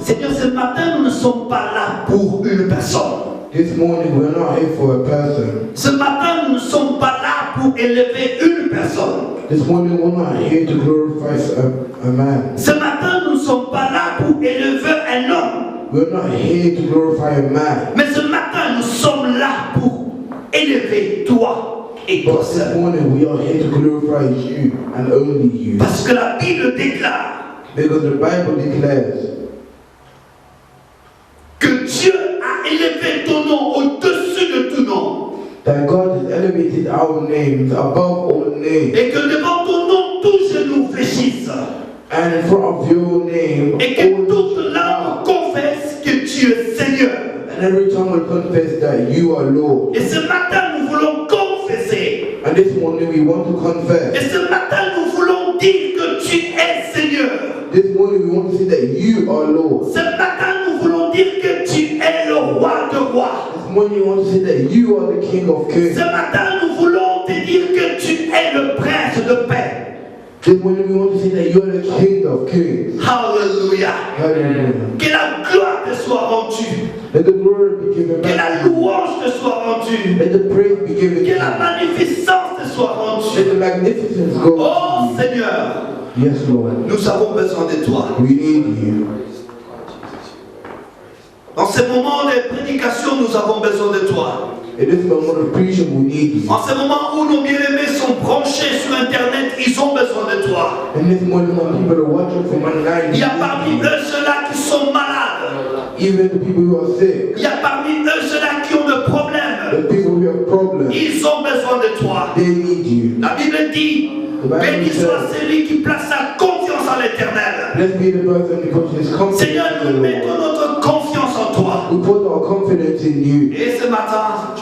Seigneur, ce matin, nous ne sommes pas là pour une personne. This morning we're not here for a person. Ce matin, nous ne sommes pas là pour élever une personne. This morning we're not here to glorify a man. Ce matin, nous ne sommes pas là pour élever un homme. We're not here to glorify a man. Mais ce matin, nous sommes là pour élever toi et toi But this seul. morning we are here to glorify you and only you. Parce que la Bible déclare Because the Bible declares que Dieu a élevé ton nom au-dessus de tout nom. that God has elevated our names above all names. Et que devant ton nom, tout genou fléchisse. And in front of your name, Et que toute langue confesse que tu es Seigneur. and every tongue will confess that you are Lord. Et ce matin, nous voulons confesser. And this morning we want to Et confess. ce matin, nous voulons dire que tu es Seigneur. This morning we want to say that you are Lord. Ce matin, nous voulons dire que tu es le roi de rois. This morning we want to say that you are the King of Ce Kings. matin, nous voulons te dire que tu es le prince de paix. This morning we want to say that you are the King of Kings. Alléluia. Hallelujah. Que la gloire te soit rendue. Let the glory be given Que la back to you. louange te soit rendue. Let the praise be given Que to la you. magnificence te soit Let rendue. the magnificence go Oh to you. Seigneur, Yes, Lord. nous avons besoin de toi. We need you. Dans ces moments de prédication, nous avons besoin de toi. In this moment of preaching, we need you. En ce moment où nos bien-aimés sont branchés sur Internet, ils ont besoin de toi. In this moment when people are watching from online, Il y a parmi eux ceux-là qui sont malades. even the people who are sick, Il y a parmi eux ceux-là qui ont des problèmes. the people who have problems, Ils ont besoin de toi. they need you. La Bible dit, béni soit celui qui place sa confiance en l'Éternel. Let's be the person who puts his confidence Seigneur, nous in the mettons Lord. notre confiance en toi. We put our confidence in you. Et ce matin,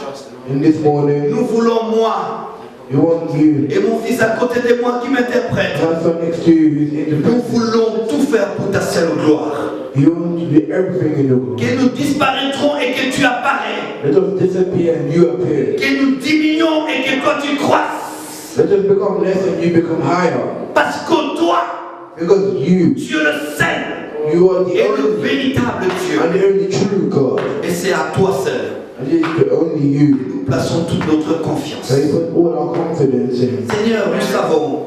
In this morning, nous voulons moi we want you. et mon fils à côté de moi qui m'interprète. My son next to you who's in the Nous presence. voulons tout faire pour ta seule gloire. You want to do everything in the glory. Que nous disparaîtrons et que tu apparais. Let us disappear and you appear. Que nous diminuons et que toi tu croisses. Let us become less and you become higher. Parce que toi, Because you tu es le seul are the et le only véritable Dieu. and the only true God. Et c'est à toi seul And it is only you. que nous plaçons toute notre confiance. So we put all our confidence in. Seigneur, nous savons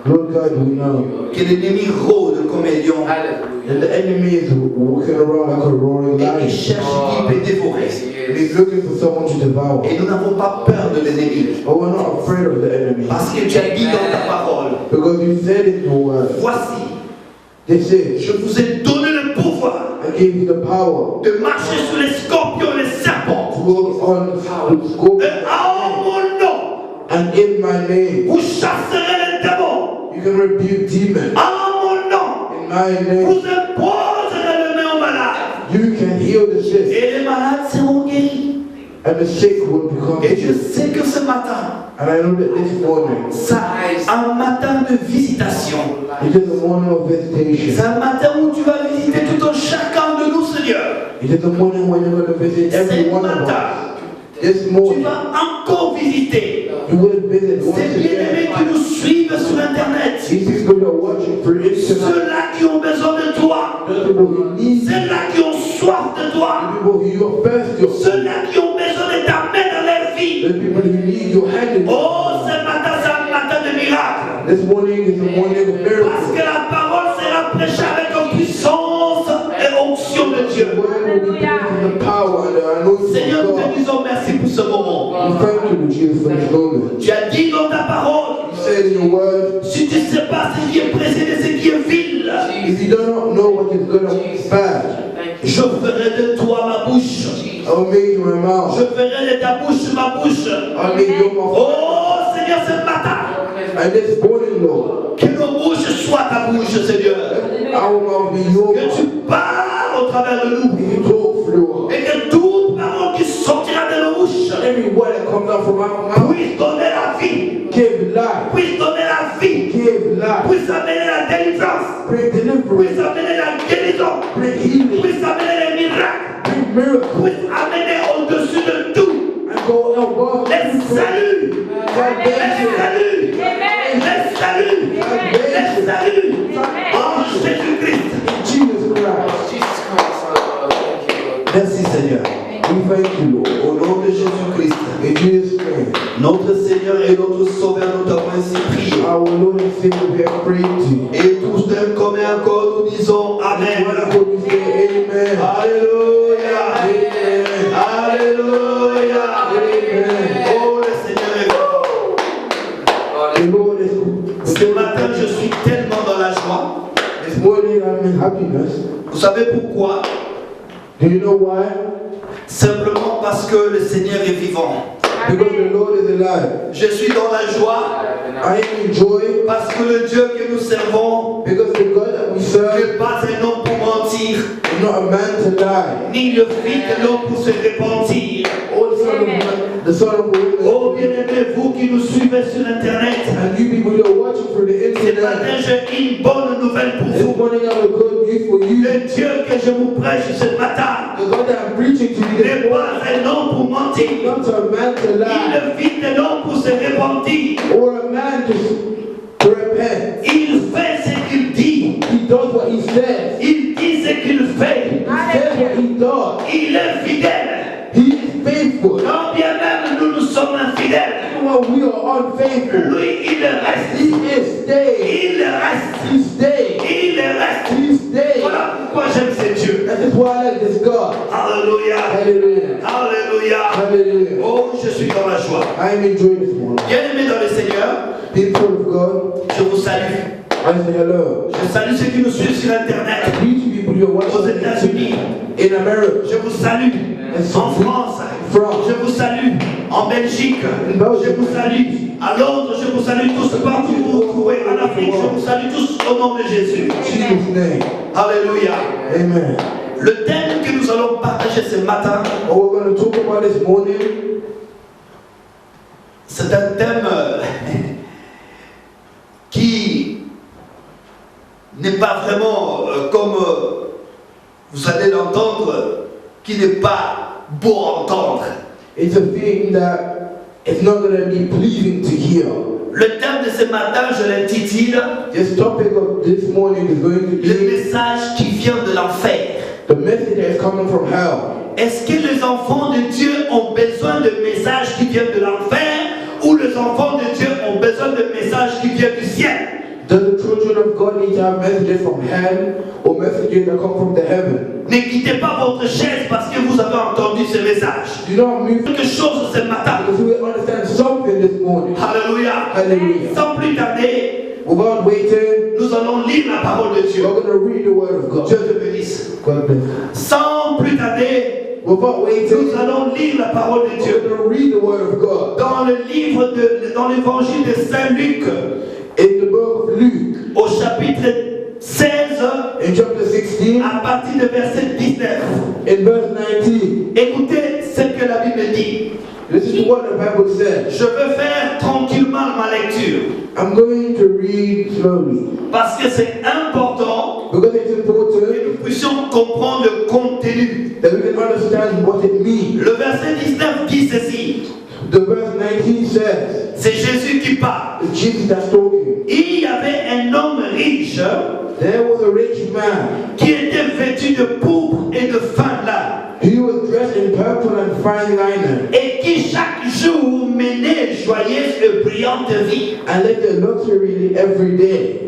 Lord God, we know que l'ennemi rôde comme un lion that the enemy is walking around like a roaring et il lion. cherche qui peut dévorer. And he's looking for someone to devour. Et nous n'avons pas peur de l'ennemi. But we're not afraid of the enemy. Parce que tu as dit dans ta parole, Because you said in your word, voici, this is, je vous ai donné le pouvoir I gave you the power de marcher sur les scorpions et les serpents. to go on the scope. Et en mon nom, And in my name, vous chasserez les démons. you can rebuke demons. En mon nom, In my name, vous imposerez les mains aux malades. you can heal the sick. Et les malades seront guéris. And the sick will become Et je healed. sais que ce matin, And I know that this morning, c'est un matin de visitation. it is a morning of visitation. C'est un matin où tu vas visiter tout un chacun de nous, Seigneur. It is a morning when you're going to visit every Ce one of matin, us. This tu morning, vas encore visiter you will visit once ces bien-aimés again. qui nous suivent sur Internet. These people who are watching through internet, Ceux-là qui ont besoin de toi. the people who need you, Ceux-là qui ont soif de the toi. people who are thirsty of you, Ceux-là qui ont besoin de ta main dans leur vie. the people who need your hand in Oh, ce matin, c'est un matin de miracle. This morning is the morning of Parce miracles. que la parole sera prêchée avec puissance et onction de Dieu. The word will be given in the power and the anointing Seigneur, nous of te God. disons merci pour ce moment. We thank you, Jesus, for this moment. Tu as dit dans ta parole, You said in your word, si tu ne sais pas ce qui est précédé, ce qui est vil, if you do not know what is good and what is bad, je ferai de toi ma bouche. I will make you my mouth. Je ferai de ta bouche ma bouche. I'll make your mouth. Oh Seigneur, ce matin, And this morning, Lord, que nos bouches soient ta bouche, Seigneur. our mouth be your Que tu mouth. parles au travers de nous. You talk through us. Et que toute parole qui sortira de nos bouches Every word that comes out from our mouth, puisse donner la vie, give life. puisse donner la vie, Give life. puisse amener la délivrance, Bring deliverance. puisse amener la guérison, Bring healing. puisse amener les miracles, Bring miracles. puisse amener au-dessus de tout And go above les saluts, les salvation. saluts, les saluts, les saluts en Jésus-Christ. Jesus Christ. Jesus Christ. afraid to. Et tous d'un commun accord, nous disons Amen. Amen. Alléluia. Amen. Alléluia. Amen. Oh, le Seigneur est bon. The Lord is Ce matin, je suis tellement dans la joie. This morning I'm in happiness. Vous savez pourquoi? Do you know why? Simplement parce que le Seigneur est vivant. Because the Lord is alive. Je suis dans la joie I am in joy parce que le Dieu que nous servons because the God that we serve n'est pas un homme pour mentir, is not a man to lie. ni le fils de l'homme pour se repentir. Or the son of woman. Oh bien-aimés, vous qui nous suivez sur Internet, And you people who are watching through the ce matin internet, j'ai une bonne nouvelle pour this vous. morning I have a good news for you. Le Dieu que je vous prêche ce matin The God that I'm preaching to you n'est this pas morning un homme pour mentir, is not a man to ni lie le fils de l'homme pour se repentir. or a man to repent. Il fait ce qu'il dit, He does what he says. il dit ce qu'il fait, He says what he does. il est fidèle. He is faithful. Quand bien même nous sommes infidèles, Even when we are unfaithful, lui il reste, he is staying. il reste, He stays. il reste. He stays. Voilà pourquoi j'aime ce Dieu. That is why I like this God. Alléluia, Hallelujah. alléluia. Hallelujah. Oh, je suis dans la joie. I am enjoying this morning. Bien-aimés dans le Seigneur, People of God, je vous salue. I say hello. Je salue ceux qui nous suivent sur Internet, I greet you people who are aux watching États-Unis. in America, Je vous salue en France. Je vous salue en Belgique. Je vous salue à Londres. Je vous salue tous partout où vous vous trouvez. En Afrique, je vous salue tous au nom de Jésus. in Jesus' name. Alléluia. Amen. Le thème que nous allons partager ce matin, What we're going to talk about this morning, c'est un thème qui n'est pas vraiment comme vous allez l'entendre, qui n'est pas beau à entendre. it's a thing that it's not going to be pleasing to hear. Le thème de ce matin, je l'intitule This topic of this morning is going to Le be message qui vient de l'enfer. the message that is coming from hell. Est-ce que les enfants de Dieu ont besoin de messages qui viennent de l'enfer ou les enfants de Dieu ont besoin de messages qui viennent du ciel? Does the children of God need to have messages from hell or messages that come from the heaven? Ne quittez pas votre chaise parce que vous avez entendu ce message. Do not move Quelque chose ce matin. because we understand something this morning. Alléluia. Hallelujah. Sans plus tarder, Without waiting, nous allons lire la parole de Dieu. we're going to read the word of God. Dieu te bénisse. God bless. Sans plus tarder, Without waiting, nous allons lire la parole de we're Dieu. going to read the word of God. Dans le livre dans l'évangile de Saint Luc, In the book of Luke, au chapitre 16, in chapter 16, à partir du verset 19. in verse 19, Écoutez ce que la Bible dit. this is what the Bible says. Je veux faire tranquillement ma lecture I'm going to read slowly parce que c'est important because it's que important nous puissions comprendre le contenu. that we can understand what it means. Le verset 19 dit ceci. The verse 19 says, C'est Jésus qui parle. it's Jesus that's talking. Il y avait un homme riche There was a rich man. qui était vêtu de pourpre et de fin lin He was dressed in purple and fine linen et qui chaque jour menait joyeuse et brillante vie. and lived a luxury every day.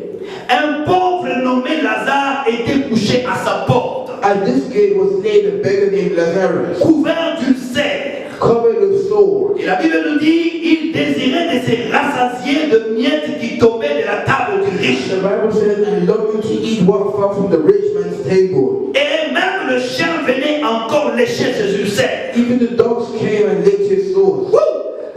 Un pauvre nommé Lazare était couché à sa porte, At this gate was laid a beggar named Lazarus, couvert d'ulcères. covered with sores. Et la Bible nous dit, il désirait de se rassasier de miettes qui tombaient de la table du riche. The Bible says, and longing to eat what fell from the rich man's table. Et même le chien venait encore lécher ses ulcères. Even the dogs came and licked his sores. Wouh!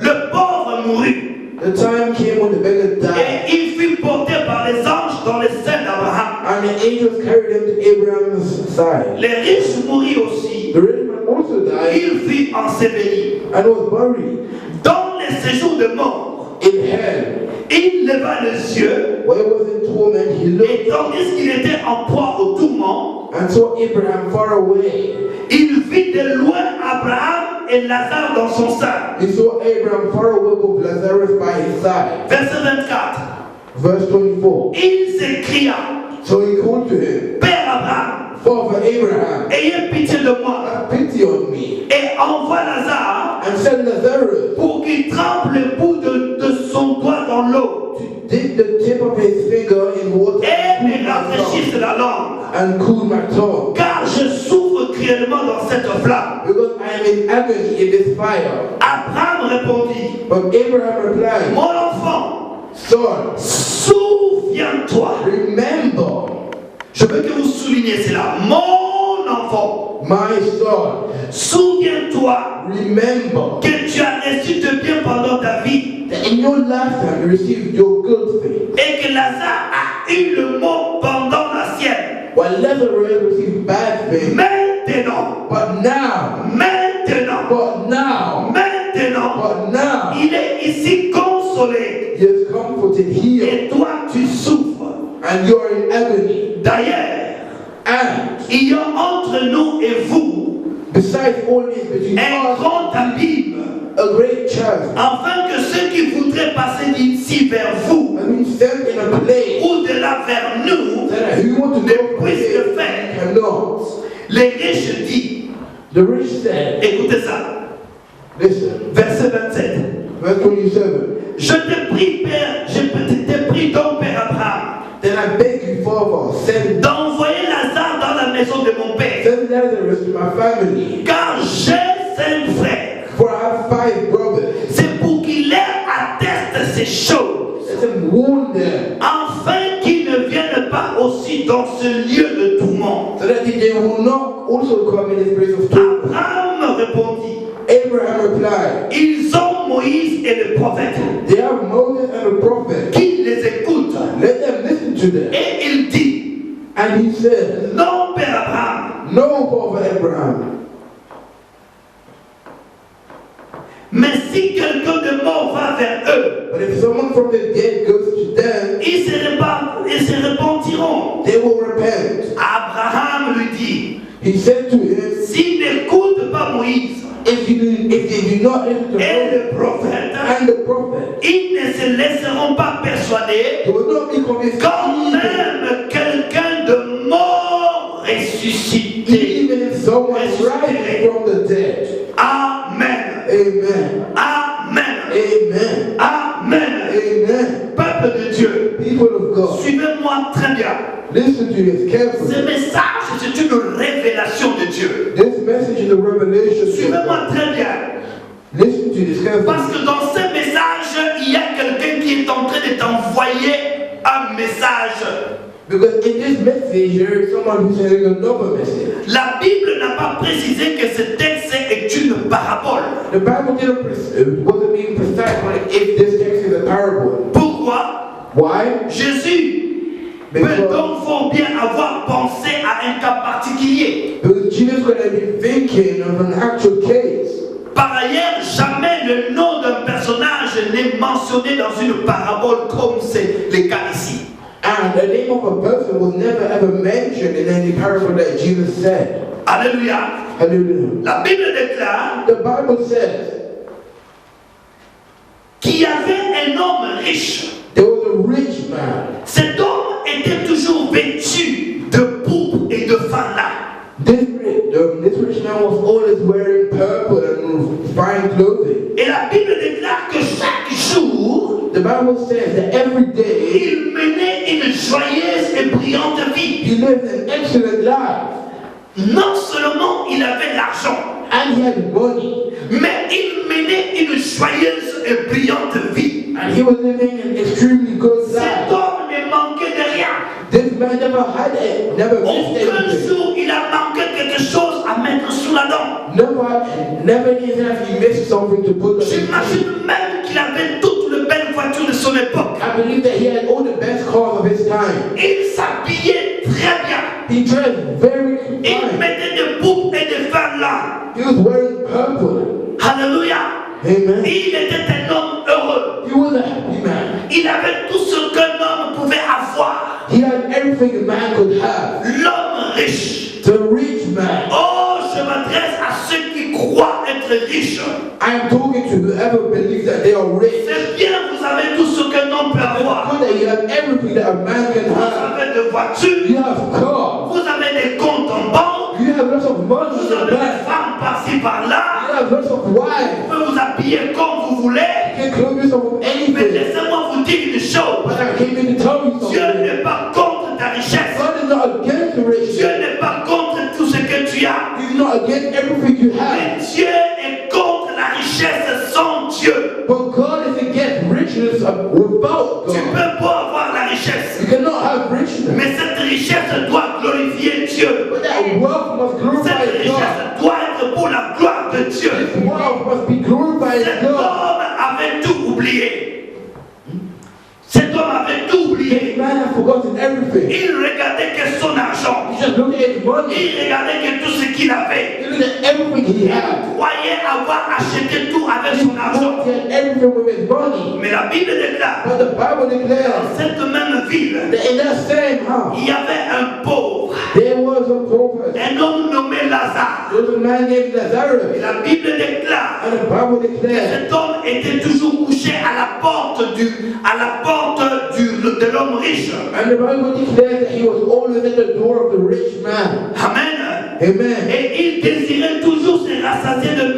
Le pauvre mourut. The time came when the beggar died, Et il fut porté par les anges dans le sein d'Abraham. and the angels carried him to Abraham's side. Les riches moururent aussi. The rich man also died Il fut enseveli. and was buried Dans les séjours de mort, in hell. il leva les yeux While he was in torment, he et looked tandis qu'il était en proie au tourment, and saw Abraham far away. il vit de loin Abraham et Lazare dans son sein. He saw Abraham far away with Lazarus by his side. Verset 24. Verse 24. Il s'écria, So he called to him, Père Abraham, Father Abraham, ayez pitié de moi have pity on me, et envoie Lazare and send Lazarus pour qu'il trempe le bout de son doigt dans l'eau to dip the tip of his finger rafraîchisse la langue. and cool my tongue. Car je souffre cruellement dans cette flamme. Because I am in agony in this fire. Abraham répondit, But Abraham replied, mon enfant, Son, souviens-toi. remember, Je veux que vous souligniez cela. Mon enfant, my son, souviens-toi remember que tu as reçu de bien pendant ta vie that in your lifetime you received your good thing, et que Lazare a eu le mot pendant la sienne. while Lazarus received bad things. Maintenant, But now, il est ici consolé he is comforted here, et toi tu souffres. and you are in agony. D'ailleurs, And il y a entre nous et vous besides all this, between un us, grand abîme, a great chasm, afin que ceux qui voudraient passer d'ici vers vous and we stand in a place ou de là vers nous that if you want to ne go from puissent here, le faire. cannot. Les riches disent, The rich said, écoutez ça, listen, verset 27. verse 27, Je te prie, Père, je te prie donc, Père Abraham, then I beg you, Father, send d'envoyer Lazare dans la maison de mon Père, Lazarus to my family, car j'ai 5 frères. for I have 5 brothers. C'est pour qu'il leur atteste ces choses, Let them warn them, afin qu'ils ne viennent pas aussi dans ce lieu de tourment. so that they will not also come in this place of torment. Abraham répondit, Abraham replied, ils ont Moïse et le prophète, they have Moses and the prophet. qu'ils les écoutent. Let them listen to them. Et il dit, And he said, non, Père Abraham, no, Father Abraham. mais si quelqu'un de mort va vers eux, But if someone from the dead goes to them, ils se repentiront. they will repent. Abraham lui dit, He said to him, s'ils n'écoutent pas Moïse if they do not listen to et Moses le prophète, and the prophet, ils ne se laisseront pas persuader they will not be convinced quand even, même quelqu'un de mort ressuscité. even if someone rises from the dead. Amen. Amen. Amen. Amen. Amen. Amen. Peuple de Dieu, People of God, suivez-moi très bien. listen to this carefully. Ce message, c'est une révélation de Dieu. This message is a revelation. Suivez-moi très bien. Listen to this carefully. Parce que dans ce message, il y a quelqu'un qui est en train de t'envoyer un message. Because in this message, there is someone who's saying another message. La Bible n'a pas précisé que ce texte est une parabole. The Bible wasn't being precise on if this text is a parable. Pourquoi? Why? Jésus peut donc fort bien avoir pensé à un cas particulier. Because Jesus could have been thinking of an actual case. Par ailleurs, jamais le nom d'un personnage n'est mentionné dans une parabole comme c'est le cas ici. And the name of a person was never ever mentioned in any parable that Jesus said. Alléluia. Hallelujah. La Bible déclare The Bible says qu'il y avait un homme riche. there was a rich man. Cet homme était toujours vêtu de pourpre et de fin lin. This rich man was always wearing purple and fine clothing. Et la Bible déclare que chaque jour, The Bible says that every day il menait une joyeuse et brillante vie. he lived an excellent life. Non seulement il avait l'argent, And he had money. mais il menait une joyeuse et brillante vie. And he was living an extremely good Cet life. homme ne manquait de rien. This man never had it, never missed Aucun anything. jour il a manqué quelque chose à mettre sous la dent. Never in his life he missed something to put on his feet. J'imagine même qu'il avait toutes les belles voitures de son époque. I believe that he had all the best cars of his time. Il s'habillait très bien. He dressed very Il fine. mettait des pourpres et des fers là. He was wearing purple. Alléluia. Amen. Il était un homme heureux. He was a happy man. Il avait tout ce qu'un homme pouvait avoir. He had everything a man could have. L'homme riche. The rich man. Oh, je m'adresse à ceux qui croient être riches. I am talking to whoever believes that they are rich. C'est bien, vous avez tout ce qu'un homme peut avoir. Good that you have everything that a man can Vous have. avez des voitures. You have cars. Vous avez des comptes en banque. You have lots of money in Vous the avez des bank. femmes par-ci par-là. You have lots of wives. Vous pouvez vous habiller comme vous voulez. You can clothe yourself with Mais anything. laissez-moi vous dire une chose. But I came in to tell you Dieu something. n'est pas contre ta richesse. God God is not against the rich. Dieu n'est pas contre tout ce que tu as. He's not against everything you have. Mais Dieu est contre la richesse sans Dieu. But God is against richness without Tu God. peux pas avoir la richesse, You cannot have richness. mais cette richesse doit glorifier Dieu. But that wealth must glorify Cette God. richesse doit être pour la gloire de Dieu. This wealth must be glorifying Cet God. homme avait tout oublié. Cet homme avait tout oublié. This man has forgotten everything. Il regardait que son argent. He just looked at his money. Il regardait que tout ce qu'il avait. He looked at everything he had. Il croyait avoir acheté tout avec He son argent. thought he had everything with his money. Mais la Bible déclare, But the Bible dans declares cette même ville, that in that same house, il y avait un pauvre, there was a pauper. un homme nommé Lazare. There was a man named Et Lazarus. la Bible déclare And the Bible que declares cet homme était toujours couché à la porte de l'homme riche. and the Bible declares that he was always at the door of the rich man. Amen. Amen. Et il désirait toujours se rassasier de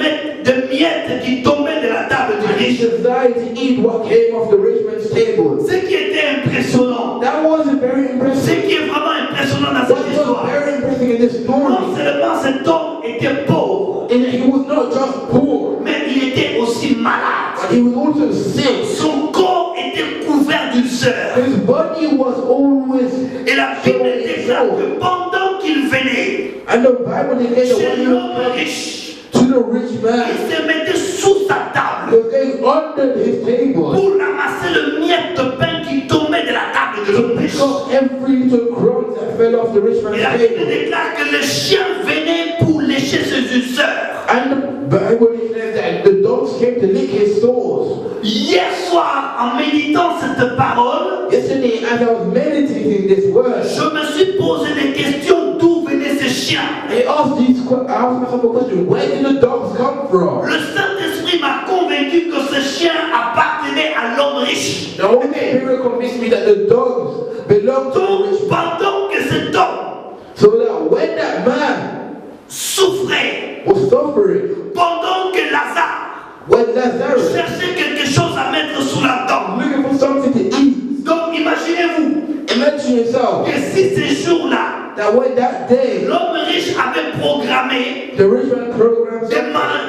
miettes qui tombaient de la table du And he riche. desired to eat what came off the rich man's table. Ce qui était impressionnant, That wasn't very ce impressive. qui est vraiment impressionnant dans What cette was histoire, very impressive in this non story seulement cet homme était pauvre, is that he was not just poor, mais il était aussi malade. but he was also sick. Son corps était couvert d'ulcères. His body was always Et la Bible déclare que pendant qu'il venait and the Bible declares that chez when he l'homme was riche, to the rich il man, se mettait sous sa he table was going under his table pour ramasser le miette de pain qui tombait de la table de to l'homme riche. pick up every little crumb that fell off the rich man's Et la Bible table. déclare que le chien venait pour lécher ses ulcères. And the Bible declares that the dogs came to lick his sores. Hier soir, en méditant cette parole, Yesterday, as I was meditating this word, je me suis posé des questions d'où venaient ces chiens. I asked myself a question: where did the dogs come from? Le Saint-Esprit m'a convaincu que ce chien appartenait à l'homme riche. The Holy Spirit convinced me that the dogs belong to the rich Donc, man. pendant que cet homme So that when that man souffrait, was suffering, pendant que Lazare when Lazarus cherchait quelque chose à mettre sous la dent. looking for something to eat, Donc, imaginez-vous imagine yourself que si ces jours-là, that when that day l'homme riche avait programmé the rich man programmed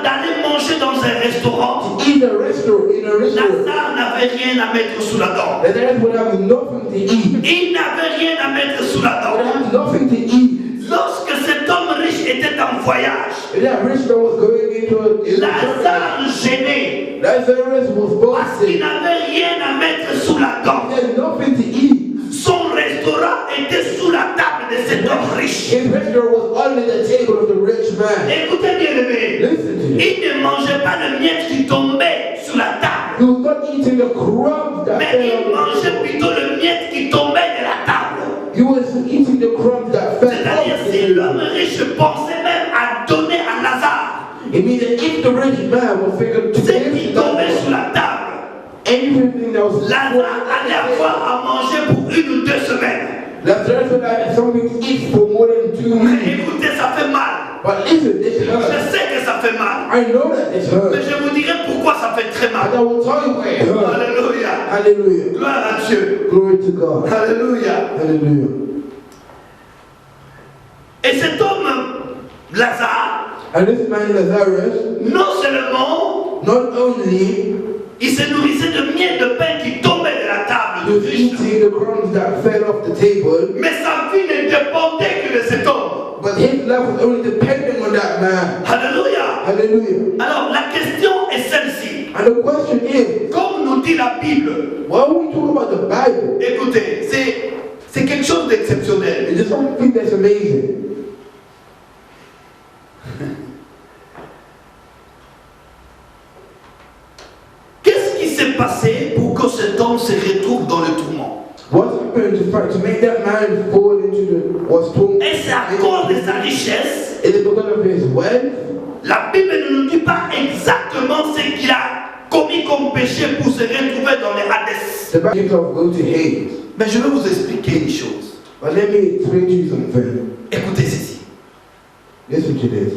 d'aller manger dans un restaurant, in a restaurant, Lazare n'avait rien à mettre sous la dent. Lazarus would have nothing to eat. Il n'avait rien à mettre sous la Would dent. have nothing to eat. Lorsque cet homme riche était en voyage, And that rich man was going into a Lazare gêné Lazarus was parce qu'il fasting. n'avait rien à mettre sous la dent. He had nothing to eat. Son restaurant était sous la table de cet homme riche. His restaurant was under the table of the rich man. Écoutez bien aimé, Listen to me. il ne mangeait pas de miettes qui tombaient sous la table, He was not eating the crumbs that mais fell il on the mangeait table. plutôt le miette qui tombait de la table. He was eating the crumbs that fell C'est-à-dire off the si l'homme table. riche pensait même à donner à Lazare It means that if the rich man was thinking to ce give qui to tombait that sous la table, everything that was Lazare allait avoir à manger pour 1 ou 2 semaines. Lazarus would have something to eat for more than 2 Mais weeks. écoutez, ça fait mal. But listen, this Je hurts. sais que ça fait mal. I know that this Mais hurts. je vous dirai pourquoi ça fait très And mal. I will tell you why it hurts. Alléluia. Hallelujah. Gloire à Dieu. Glory to God. Alléluia. Hallelujah. Et cet homme, Lazare, And this man Lazarus, non seulement not only il se nourrissait de miel de pain qui tombait de la table was du riche, eating the crumbs that fell off the table, mais sa vie ne dépendait que de cet homme. but his life was only depending on that man. Alléluia. Hallelujah. Alors la question est celle-ci. And the question is, Comme nous dit la Bible, why we talk about the Bible? écoutez, c'est quelque chose d'exceptionnel. It's just something that's amazing. Qu'est-ce qui s'est passé pour que cet homme se retrouve dans le tourment? What happened to make that man fall into the was torn? Et c'est à cause de sa richesse. Is it because of his wealth? La Bible ne nous dit pas exactement ce qu'il a commis comme péché pour se retrouver dans les Hadès. The Bible of go to Hades. Mais je vais vous expliquer une chose. But let me explain to you something. Écoutez ceci. Listen to this.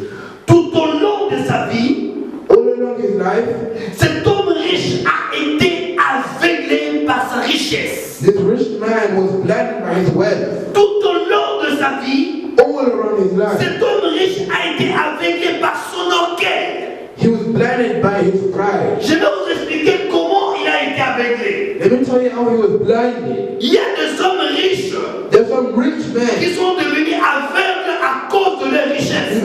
Tout au long de sa vie, All along his life, cet homme riche a été aveuglé par sa richesse. this rich man was blinded by his wealth. Tout au long sa vie, all around his life. cet homme riche a été aveuglé par son orgueil. He was blinded by his pride. Je vais vous expliquer comment il a été aveuglé. Let me tell you how he was blinded. Il y a des hommes riches There's some rich men qui sont devenus aveugles à cause de leur richesse.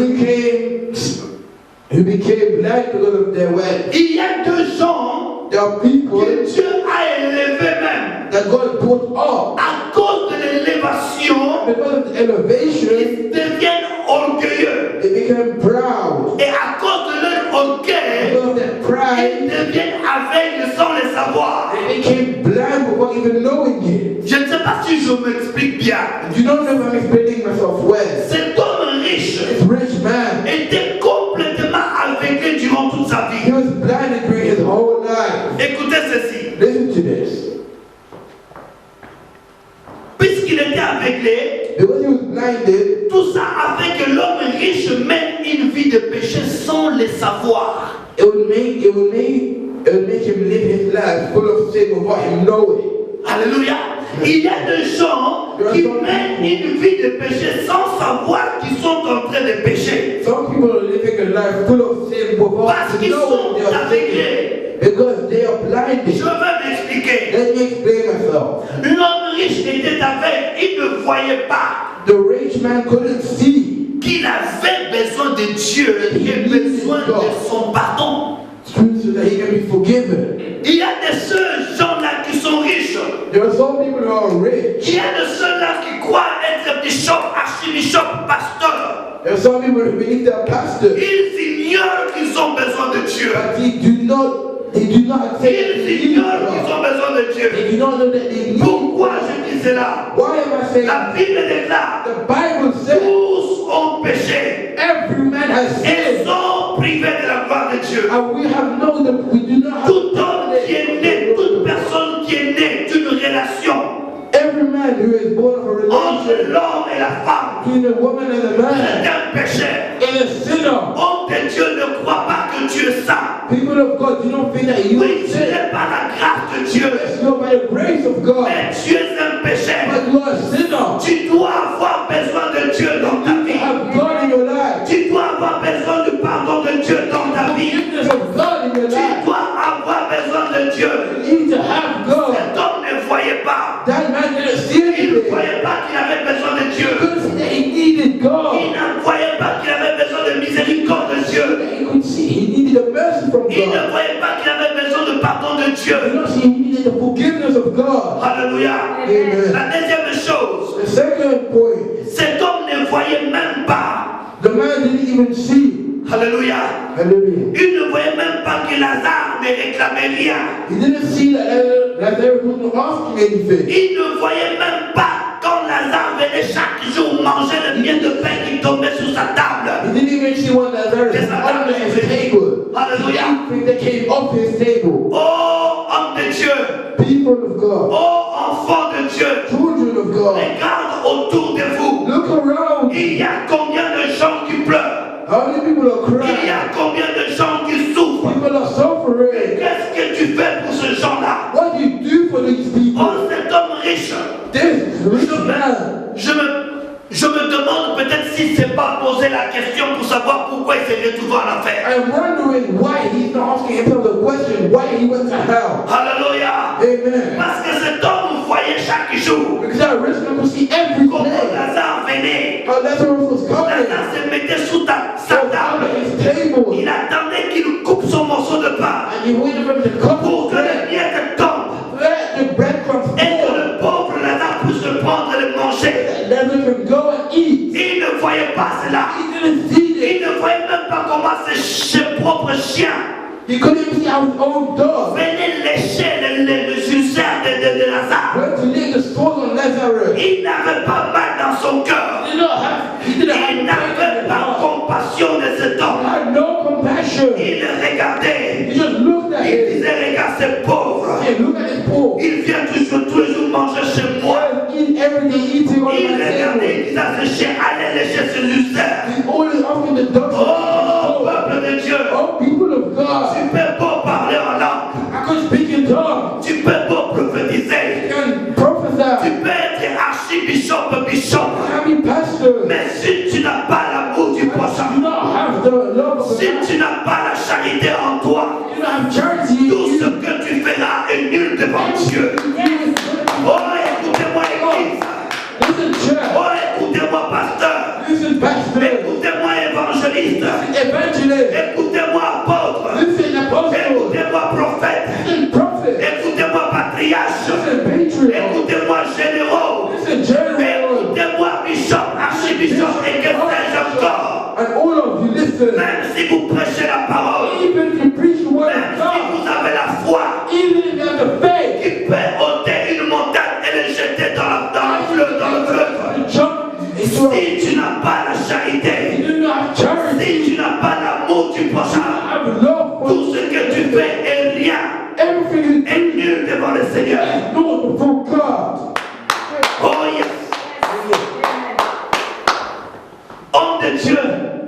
who became blind because of their wealth. Il y a deux gens There are people que Dieu a élevés même. that God brought up À cause de l'élévation, because of the elevation. ils deviennent orgueilleux. They became proud. Et à cause de leur orgueil, Because of their ils pride, deviennent aveugles sans le savoir. they became blind without even knowing it. Je ne sais pas si je m'explique bien. You don't know if I'm explaining myself well. Cet homme riche This rich man, était complètement aveuglé durant toute sa he vie. was blinded during his whole life. Écoutez ceci. Listen to this. Puisqu'il était aveuglé, Because he was blinded, tout ça a fait que l'homme riche mène une vie de péché sans le savoir. it would make him live his life full of sin without him knowing. Alléluia. Il y a des gens qui mènent une vie de péché sans savoir qu'ils sont en train de pécher. Some people are living a life full of sin Parce without qu'ils knowing sont they are sinning. aveuglés. Because they are Je blinded. vais m'expliquer. Let me explain myself. L'homme riche était aveugle. Il ne voyait pas The rich man couldn't see qu'il avait besoin de Dieu et besoin de son pardon. so that he can be forgiven. Il y a de ceux gens-là qui sont riches. There are some people who are rich. Il y a de ceux-là qui croient être bishop, archibishop, pasteur. There are some people who believe they're pastors, Ils ignorent qu'ils ont besoin de Dieu. but they do not accept Ils the need ignorent of qu'ils God. ont besoin de Dieu. They do not know that they need Pourquoi God. je dis cela? Why am I saying La Bible déclare, the Bible says tous ont péché every man has et sinned, sont privés de la gloire de Dieu. and we have known that we do not have Tout homme qui est né, toute personne qui est née d'une relation every man who is born of a entre relationship l'homme et la femme between a woman and a est man un pécheur. is a sinner. Homme de Dieu ne croit pas que Dieu est saint. People of God, do not think that you Oui, are ce sinned. n'est pas la grâce de Dieu, It's not by the grace of God, mais tu es un pécheur. but you are a sinner. Tu dois avoir besoin de Dieu dans ta You vie. have God in your life. Tu dois avoir besoin du pardon de Dieu dans ta vie. Forgiveness of God in your Tu life. dois avoir besoin de Dieu. You need to have God. Cet homme ne voyait pas. That man didn't see Il ne anything. voyait pas qu'il avait besoin de Dieu. He couldn't see that he needed God. Il ne voyait pas qu'il avait besoin de miséricorde de Dieu. He could see he needed a mercy from Il ne God. voyait pas qu'il avait besoin de pardon de Dieu. He not see he needed the forgiveness of God. Alléluia. Amen. La deuxième chose, The second point, cet homme ne voyait même pas. the man didn't even see. Alléluia. Hallelujah. Il ne voyait même pas que Lazare ne réclamait rien. He didn't see that Lazarus wasn't asking anything. Il ne voyait même pas quand Lazare venait chaque jour manger le miel de pain qui tombait sur sa table. He didn't even see when Lazarus was under his table. Alléluia. Anything that came off his table. Oh, homme de Dieu. People of God, Oh, enfant de Dieu. children of God, Regarde autour de vous. look around. Il y a combien de gens qui pleurent? How many people are Il y crying? a combien de gens qui souffrent? People are suffering. Qu'est-ce que tu fais pour ce gens-là? What do you do for these people? Oh, cet homme riche. This rich man. Je me demande peut-être s'il ne s'est pas posé la question pour savoir pourquoi il s'est retrouvé en enfer. I'm wondering why he's not asking himself the question why he went to hell. Alléluia. Amen. Parce que cet homme voyait chaque jour Because that rich man could see every comment day Lazare venait. how Lazarus was coming. Lazare se mettait sous sa So table. under his table. Il attendait qu'il coupe son morceau de pain And he waited for him to come pour que to les miettes tombent let the breadcrumbs et que fall. le pauvre Lazare puisse le prendre et le manger. Lazarus can go and eat. Il ne voyait pas cela. He didn't see Il it. ne voyait même pas comment ses propres chiens He couldn't even see how his own dog venaient lécher les ulcères de Lazare. went to lick the sores on Lazarus. Il n'avait pas mal dans son cœur. He didn't have Il n'avait pain in pas his heart. compassion de cet He homme. had no compassion. Il le regardait. He just looked at Il him. disait, regarde ce pauvre. Hey, look at his poor. Il vient toujours tous les jours manger chez moi. Eat every day, eating on Il my regardait, table. il disait à ce chien, allez lécher ses ulcères. He's always asking the dogs. Oh, peuple de Dieu. Oh, people of God. Tu peux pas parler en langue. I could speak in tongues. Tu peux pas prophétiser. I can prophesy. Tu peux être archibishop, bishop. I can be pastor. pas la charité en toi, You don't have charity in tout ce you. que tu feras est nul devant Dieu. Oh, écoutez-moi, Église. Listen, church. Oh, écoutez-moi, pasteur. Listen, pastor. Écoutez-moi, évangéliste. Evangelist. Écoutez-moi, apôtre. Listen, apostle. Écoutez-moi, prophète. Listen, prophet. Écoutez-moi, patriarche. Listen, patriarch. Écoutez-moi, généraux. Listen, general. Écoutez-moi, bishop, archibishop, et que sais-je encore. And all of you, listen. Même si vous prêchez la parole, Even if you preach the word même of si God, vous avez la foi even if you have the faith, qui peut ôter une montagne et le jeter dans le fleuve, jump into a, si tu n'as pas la charité, you do not have charity, si tu n'as pas l'amour du prochain, have love for tout ce que tu fais est rien, everything you est nul devant le Seigneur. do, not before God. Oh yes. Homme de Dieu,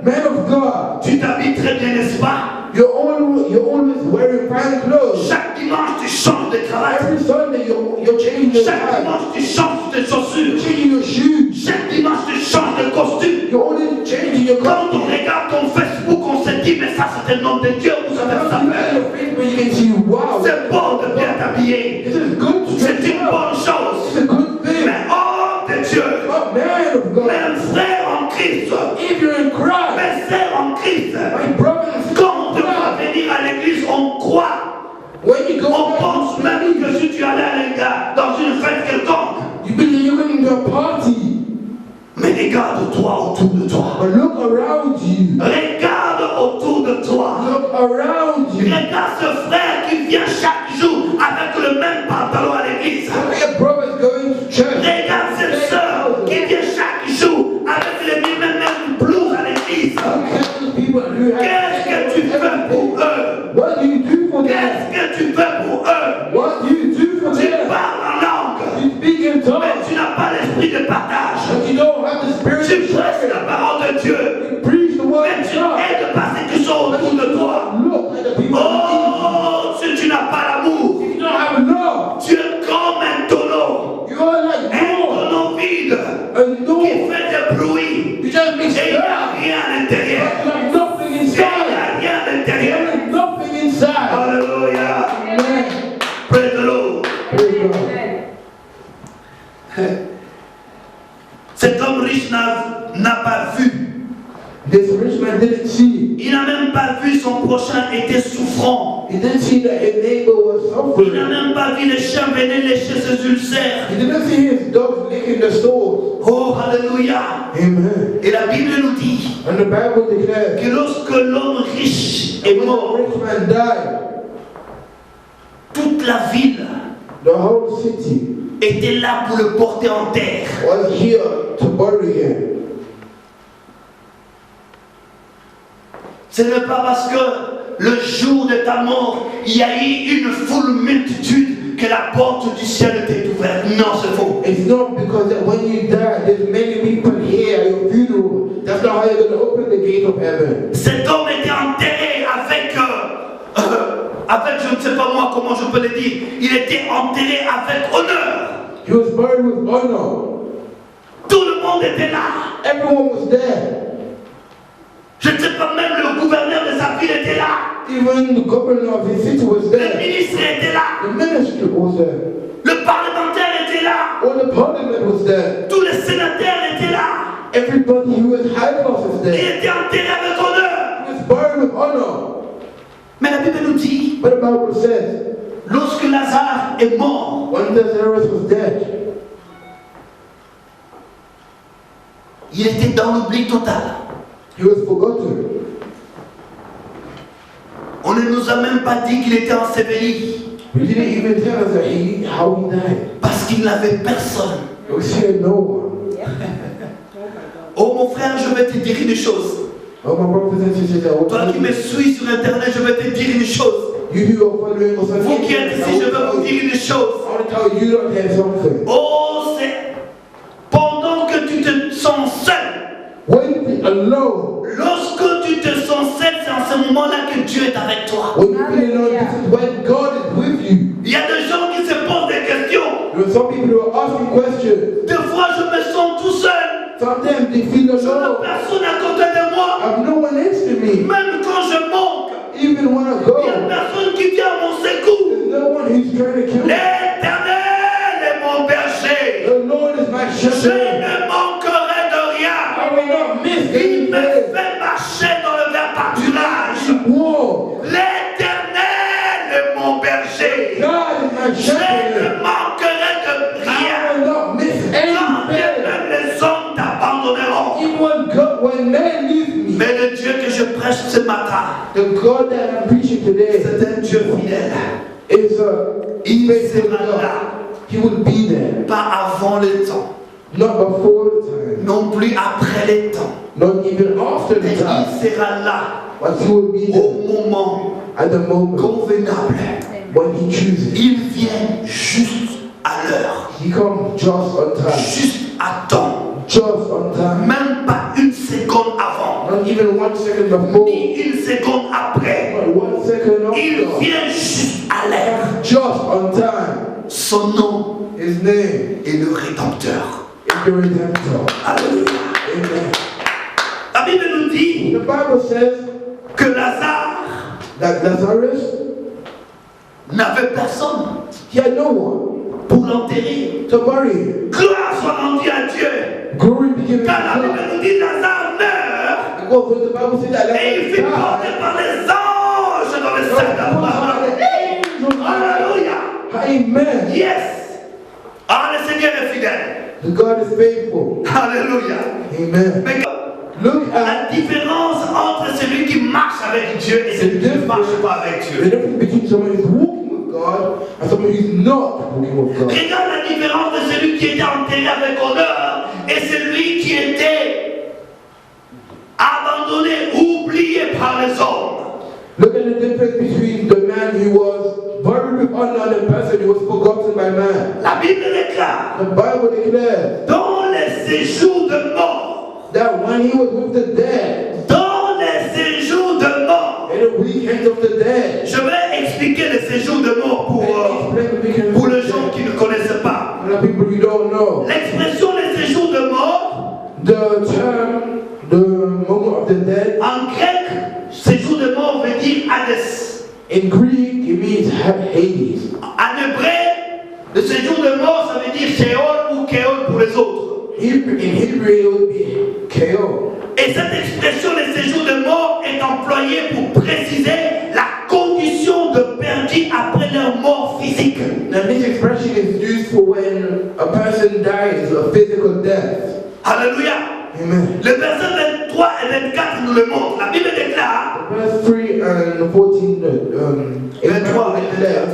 Man of God, tu t'habilles très bien, n'est-ce pas? you're always wearing fine clothes. Chaque dimanche, tu changes de travail. Every Sunday you're changing your Chaque tie, dimanche, tu changes de chaussures. changing your shoes. Chaque dimanche, tu changes de costume. You're always changing your Quand clothes. on regarde ton Facebook, on se dit, mais ça, c'est un homme de Dieu ou ça fait sa mère. Your Facebook, you can see, wow, C'est bon de bien t'habiller. this is good to C'est dress une up. bonne chose. It's a good thing. Mais homme de Dieu, But man of God, même frère en Christ, if you're in Christ, mes sœurs en Christ, my brother and sister, quand on te voit venir à l'église, on croit. when you go On back pense to même the que si tu allais dans une fête quelconque, you believe you're going to a party, mais regarde-toi autour de toi. but look around you. Regarde autour de toi. Look around you. Regarde ce frère qui vient chaque jour avec le même pantalon à l'église. Your brother's going to church. Regarde cette sœur qui vient chaque jour avec les mêmes blouses à l'église. People who have Qu'est-ce que tu fais pour eux? what do you do for them? Qu'est-ce que tu fais pour eux? What do you do for Tu them? parles en langue, You speak in mais tongues, tu n'as pas l'esprit de partage. but you don't have the spirit Tu of prêches la prayer. parole de Dieu, You preach the word mais of tu God. aides pas ceux qui sont But autour you de toi. don't look at the people. Oh, si tu n'as pas l'amour, If you don't have love, tu es comme un tonneau. you are like Un Noah. tonneau vide And qui Noah, fait du bruit. you just make Et il n'y a sound. rien à l'intérieur. You have nothing Et il n'y inside. a rien à l'intérieur. There is nothing inside. Alléluia. Amen. Praise the Lord. Praise God. Cet homme riche n'a pas vu. This rich man didn't see. Il n'a même pas vu son prochain était souffrant. He didn't see that his neighbor was Il n'a suffering. même pas vu les chiens venir lécher ses ulcères. He didn't see his dogs licking the sores. Oh, alléluia. Amen. Et la Bible nous dit And the Bible declares que lorsque l'homme riche est when mort, the rich man died, toute la ville the whole city était là pour le porter en terre. was here to bury him. Ce n'est pas parce que le jour de ta mort, il y a eu une foule multitude que la porte du ciel était ouverte. Non, c'est faux. It's not because that when you die, there's many people here at your funeral. That's not how you're going to open the gate of heaven. Cet homme était enterré avec, je ne sais pas moi comment je peux le dire, il était enterré avec honneur. He was buried with honor. Tout le monde était là. Everyone was there. Je ne sais pas, même le gouverneur de sa ville était là. Even the governor of his city was Le there. ministre était là. The minister was there. Le parlementaire était là. All the parliament was there. Tous les sénateurs étaient là. Everybody who was high class was Il there. était enterré avec honneur. He was buried with honor. Mais la Bible nous dit, But the Bible says, lorsque Lazare est mort, when Lazarus was dead, il était dans l'oubli total. he was forgotten. On ne nous a même pas dit qu'il était enseveli. We didn't even tell us that how he died. Parce qu'il n'avait personne. We said no one. Oh mon frère, je vais te dire une chose. Oh, my brothers and sisters, Toi qui me suis sur internet, je vais te dire une chose. you who are following us on Vous qui êtes ici, je vais vous dire une chose. I want to tell you don't have something. Oh, c'est pendant que tu te sens seul. When you're alone, Lorsque tu te sens seul, c'est en ce moment-là que Dieu est avec toi. when you're feeling alone, this is when God is with you. Il y a des gens qui se posent des questions. There are some people who are asking questions. Des fois, je me sens tout seul. Sometimes they feel Je n'ai alone. personne à côté de moi. I have no one next to me. Même quand je manque, when men leave me, Mais le Dieu que je prêche ce matin, the God that I'm preaching today c'est un Dieu fidèle. is Il faithful sera God. là, He will be there, pas avant le temps, not before the time, non plus après les temps. not even after Mais the time, il sera là but He will be au there moment at the moment convenable. when He chooses. Il vient juste à l'heure, He comes just on time, juste à temps, just on time, même pas une seconde avant, not even 1 second before, ni une seconde après. but 1 second Il after, vient juste à l'heure. just on time. Son nom His name est le Rédempteur. is the Redemptor. Alléluia. Amen. La Bible nous dit The Bible says que Lazare that Lazarus, n'avait personne he had no one pour l'enterrer. to bury him. Gloire soit rendue à Dieu. Glory be given to Car la Bible God. nous dit Lazare meurt Because when the Bible says that et il fut Lazarus porté died, par les anges dans le God sein put d'Abraham. the angels on Alléluia. Amen. Yes. Ah, le Seigneur est fidèle. The God is faithful. Alléluia. Amen. Mais Look la at différence entre celui qui marche avec Dieu et celui qui ne marche pas avec the Dieu. difference between someone who's walking with God and someone who's not walking with God. Regarde la différence de celui qui était enterré avec honneur et celui qui était abandonné, oublié par les hommes. Look at the difference between the man who was buried with honor and the person who was forgotten by man. La Bible déclare, The Bible declares dans les séjours de mort, that when he was with the dead, dans les séjours de mort, in the weekends of the dead, je vais expliquer les séjours de mort pour les gens qui ne connaissent pas. the people you don't know. L'expression les séjours de mort, The term, the moment of the dead, en grec, séjour de mort veut dire Hadès. in Greek it means Hades. En hébreu, le séjour de mort, ça veut dire Sheol ou Kéol pour les autres. In Hebrew it would be Ko. Et cette expression de séjour de mort est employée pour préciser la condition de perdus après leur mort physique. Now this expression is used for when a person dies a physical death. Alléluia. Amen. Le verset 23 et 24 nous le montrent. La Bible déclare, Verse 3 and 14, 23 declares,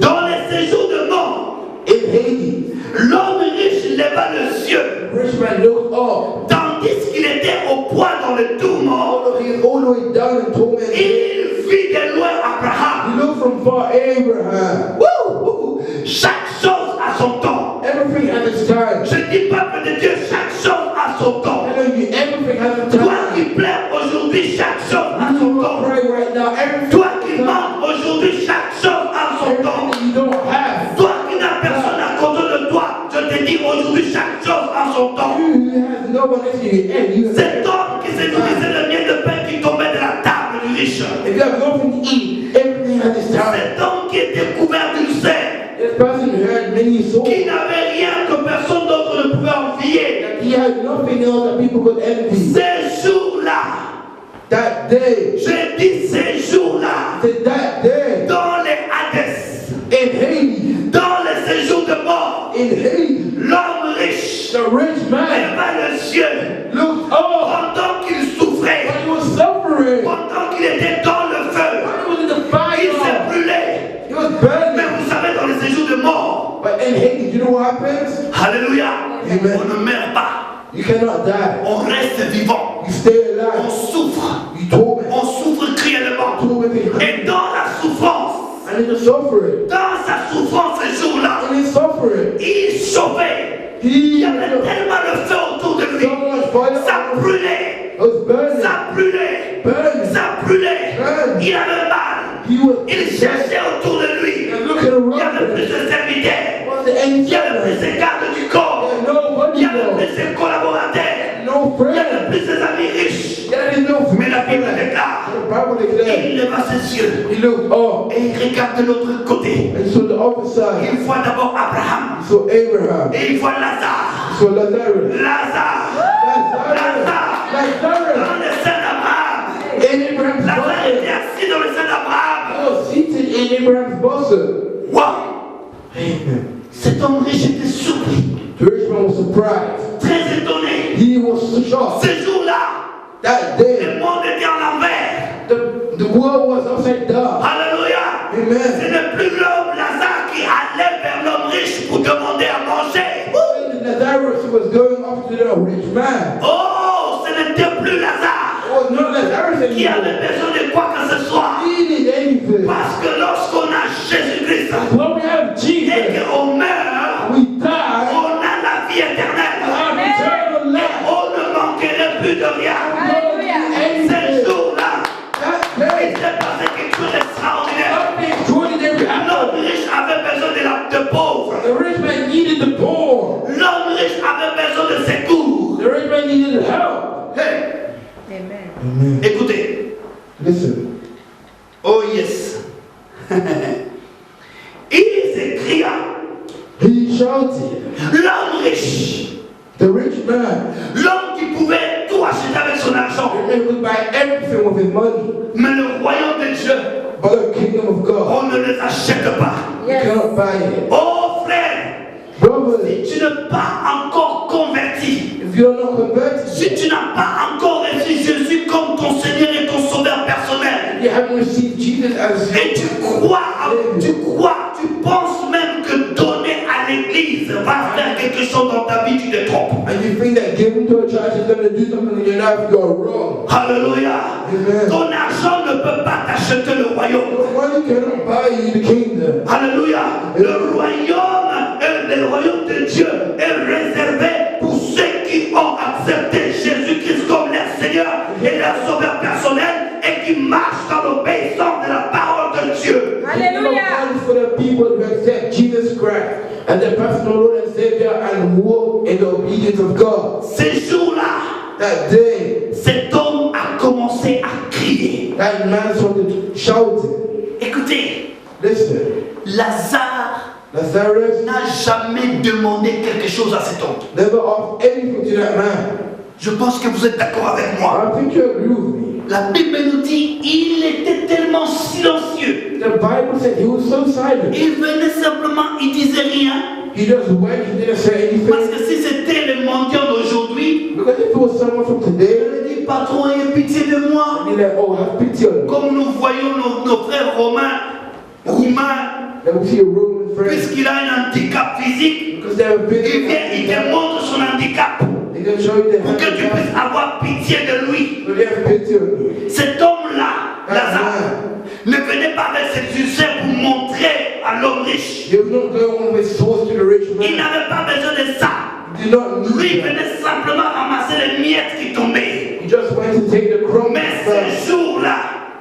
dans les séjours de mort, in Hades, l'homme riche leva les yeux, rich man looked up, tandis qu'il était au poids dans le tourment, although he is all the way down in torment. il vit de loin Abraham. He looked from far Abraham. Wouh! Chaque chose a son temps. Everything has its time. Je dis peuple de Dieu, chaque chose a son temps. Telling you, everything has its Toi time. qui pleures aujourd'hui, chaque chose a You son will temps. pray right now. Everything Toi has qui its time. manques aujourd'hui, chaque chose a son temps. Everything you don't have. Toi qui n'as personne à côté de toi, je te dis aujourd'hui, chaque chose a son temps. You who has no one next to you, and you have. Cet homme qui s'est nourrissait de miel de pain qui tombait de la table du riche. If you have nothing to eat, everything has its time. Cet homme qui était couvert d'une serre, This person had many souls. qui n'avait rien que personne d'autre ne pouvait envier. He had nothing else that people could envy. Ces jours-là, That day, j'ai dit ces jours-là, said that day, dans les Hadès, in Hades, dans les séjours de mort, in Hades, l'homme riche the rich man leva les yeux looked up pendant qu'il souffrait, when he was suffering, pendant qu'il était dans le feu. when he was in the Il s'est fire. brûlé. He was Mais burning. vous savez, dans les séjours de mort, But in Hades, you know what happens? alléluia, Amen. on ne meurt pas, You cannot die. on reste vivant, You stay on alive. souffre, You torment. on souffre cruellement. Tormenting. Et dans la souffrance, And in the suffering, dans sa souffrance ces jours-là, in his suffering, il chauffait. Il y avait tellement de feu autour de lui. so much fire. Ça brûlait, was burning. ça brûlait, Burning. ça brûlait. Burning. Il avait mal. He was Il cherchait autour de lui. and looking Il y avait around. plus de serviteurs. Was the Il y avait plus angel? de gardes du corps. There's nobody Il y avait there. plus de collaborateurs. No Il y avait friend. plus d'amis riches. There is no Mais la Bible friend. déclare. The Bible Et declares. il leva ses yeux. He looked up Et il regarde de l'autre côté. and saw the other side. Il voit d'abord Abraham. He saw Abraham. Et il voit Lazare. He saw Lazarus. Lazare. Lazarus. Dans le sein d'Abraham. In Abraham's Lazare bosom. était assis dans le sein d'Abraham. He was seated in Abraham's bosom. Waouh! Amen. Cet homme riche était surpris, The rich man was surprised. très étonné. He was so shocked. God. Ce jour-là, That le day, monde était en l'envers. the world was upside down. Alléluia. Ce Amen. n'est plus l'homme Lazare qui allait vers l'homme riche pour demander à manger. Lazarus was going up to the rich man. Oh, ce n'était plus Lazare It was not Lazarus qui avait anymore. besoin de quoi que ce soit. He needed anything. Parce que lorsqu'on a Jésus-Christ When we have et Jesus, qu'on meurt, we die. on a la vie éternelle. Our eternal life. On ne manquerait plus de rien. Alléluia. Ce Anything. jour-là, That il day, s'est passé quelque chose d'extraordinaire. something extraordinary happened. L'homme riche avait besoin de pauvres. The rich man needed the poor. L'homme riche avait besoin de secours. The rich man needed help. Hey, Amen. écoutez. Listen. Oh yes. Il s'écria. He shouted. L'homme riche. The rich man. L'homme qui pouvait tout acheter avec son argent. The man could buy everything with his money. Mais le royaume de Dieu, But the kingdom of God, on ne les achète pas. you cannot buy it. Oh frère, Brothers, si tu n'es pas encore converti, if you're not converted, si tu n'as pas encore reçu Jésus comme ton Seigneur et ton Sauveur personnel, you haven't received Jesus as et tu penses même que donner à l'église va faire quelque chose dans ta vie, tu te trompes. and you think that giving to a church is going to do something in your life, you're wrong. Alléluia. Amen. Ton argent ne peut pas t'acheter le royaume. Your money cannot buy you the kingdom. Alléluia. Le royaume de Dieu est réservé pour ceux qui ont accepté Jésus-Christ comme leur Seigneur et leur Sauveur personnel et qui marchent dans l'obéissance de la parole de Dieu. Alléluia. It's for the people to accept Jesus Christ as their personal Lord and Savior and walk in the obedience of God. Ces jours-là, That day, cet homme a commencé à crier. that man started shouting. Écoutez, Listen, Lazare Lazarus n'a jamais demandé quelque chose à cet homme. never asked anything to that man. Je pense que vous êtes d'accord avec moi. I think you agree with me. La Bible nous dit il était tellement silencieux. The Bible said he was so silent. Il venait simplement, il disait rien. He just went, he didn't say Parce anything. que si c'était le mendiant d'aujourd'hui, Because if it was someone from today, il dit patron, ayez pitié de moi. he'd be like, oh, have pity on me. Comme nous voyons nos frères roumains, Then we see a Roman friend. puisqu'il a un handicap physique, Because they have il been vient, il te montre son handicap they can show you the pour que tu handicap. puisses avoir pitié de lui. So they have pity on me. Cet homme-là, Lazare, ne venait pas avec ses succès pour montrer à l'homme riche. He was not going with source to the rich Il man. n'avait pas besoin de ça. He did not Lui, need il that. venait simplement ramasser les miettes qui tombaient. He just went to take the crumbs Mais first. ce jour-là,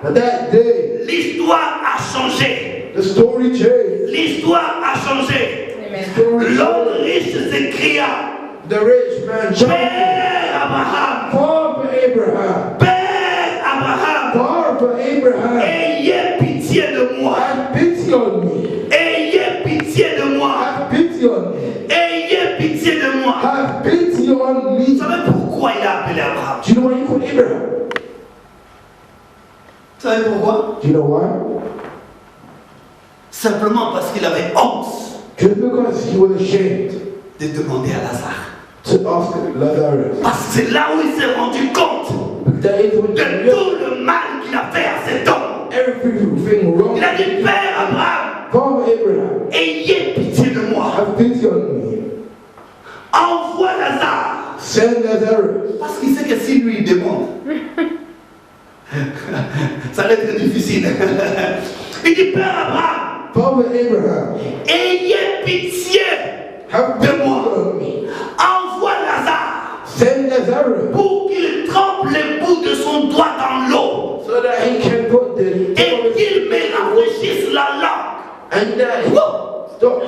But that day, l'histoire a changé. the story changed. L'histoire a changé. Amen. Story L'homme changed. riche s'écria, The rich man shouted, Père Abraham, Father Abraham, Père Abraham, Father Abraham, ayez pitié de moi. have pity on me. Ayez pitié de moi. Have pity on me. Ayez pitié de moi. Have pity on Vous me. savez pourquoi il a appelé Abraham? Do you know why he called Abraham? Vous savez pourquoi? Do you know why? Simplement parce qu'il avait honte Just because he was ashamed de demander à Lazare. to ask Lazarus. Parce que c'est là où il s'est rendu compte That is when de he tout le mal qu'il a fait à cet homme. everything wrong. Il a dit, Père Abraham, Father Abraham, ayez pitié de moi. have pity on me. Envoie Lazare. Send Lazarus. Parce qu'il sait que si lui il demande, ça va être difficile. Il dit, Père Abraham, Father Abraham, ayez pitié have pity de moi. on me. Envoie Lazare Send Lazarus pour qu'il trempe les bouts de son doigt dans l'eau so that he can put the et qu'il me rafraîchisse la langue. and that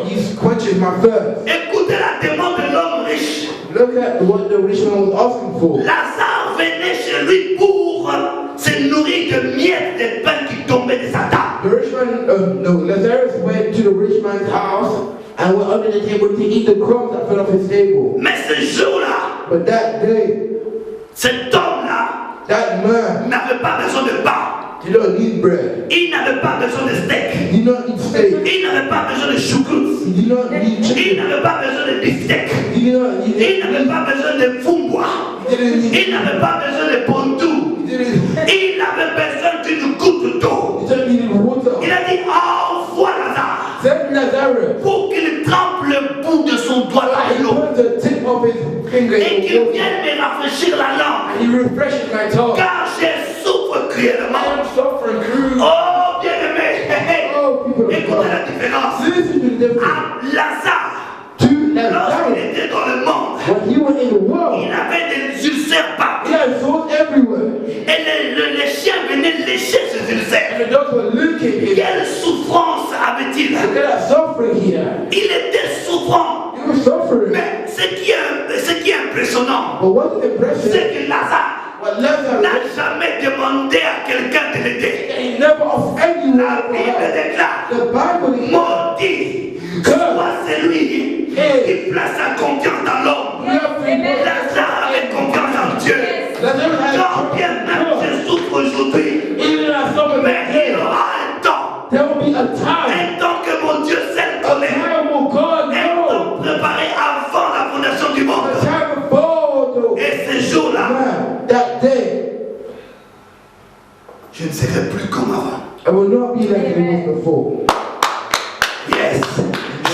he quenches my thirst. Écoutez la demande de l'homme riche. Look at what the rich man was asking for. Lazare venait chez lui pour se nourrir de miettes de pain qui tombaient de sa table. The rich man, Lazarus went to the rich man's house and went under the table to eat the crumbs that fell off his table. Mais ce jour-là, But that day, cet homme-là that man n'avait pas besoin de pain. did not need bread. Il n'avait pas besoin de steak. He did not need steak. Il n'avait pas besoin de choucroute. He did not need Il chicken. n'avait pas besoin de beefsteak. He did not need Il n'avait pas besoin de fumbois. Il n'avait pas besoin de pontou. Il avait besoin d'une goutte d'eau. Il a dit, envoie Lazare Send Lazarus. pour qu'il trempe le bout de son doigt He dans l'eau put the tip of his finger et in qu'il the water. vienne me rafraîchir la langue. And he refreshes my tongue. Car je souffre cruellement. I am suffering through. Oh, bien-aimé, Oh, people of écoutez la God. différence. Listen to the difference. À Lazare, To lorsqu'il Lazarus, était dans le monde, when he was in the il world, avait des ulcères partout. he had souls everywhere. Et les chiens venaient lécher ces ulcères. And the dogs were licking him. Quelle souffrance avait-il? Look at that suffering here. Il était souffrant. He was suffering. Mais ce qui est impressionnant, But what's impressive, c'est que Lazare what Lazarus, n'a jamais demandé à quelqu'un de l'aider. he never of anyone La for Bible help. déclare, The Bible is maudit soit celui qui place sa confiance dans l'homme. Lazare avait confiance en Dieu. Lazarus had Quand bien même je souffre aujourd'hui, even as some of mais il y them, aura un temps. there will be a time Un temps que mon Dieu sait connaître. will God Un know. temps préparé avant la fondation du A monde. time before Et ce jour-là, man, that day, je ne serai plus comme avant. I will not be like it was before. Yes.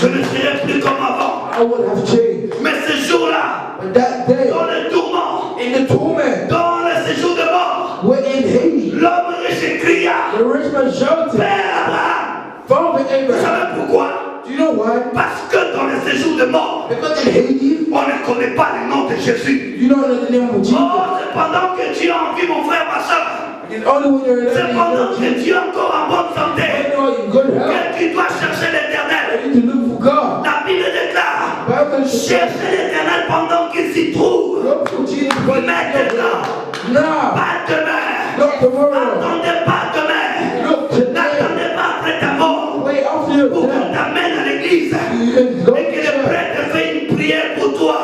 Je ne serai plus comme avant. I would have changed. Mais ce jour-là, But that day, dans le tourment, in the torment, dans le séjour de mort, we're in Hades. l'homme riche cria, The rich man shouted, Père Abraham. Father Vous Abraham. savez pourquoi? Do you know why? Parce que dans le séjour de mort, Because in Hades, on ne connaît pas le nom de Jésus. you don't know the name of Jesus. Oh, c'est pendant que tu as envie, mon frère, ma soeur. It's only when you're in C'est pendant heaven que tu es encore en bonne santé you know in good health. que tu dois chercher l'éternel. You need to look for God. La Bible déclare, Bible says, cherchez l'éternel pendant qu'il s'y trouve. look for Jesus when Maintenant, now. pas demain. Not tomorrow. Attendez pas demain. Look today. N'attendez pas après ta mort Wait after your pour qu'on death. t'amène à l'église You can go et que le to church. prêtre fait une prière pour toi.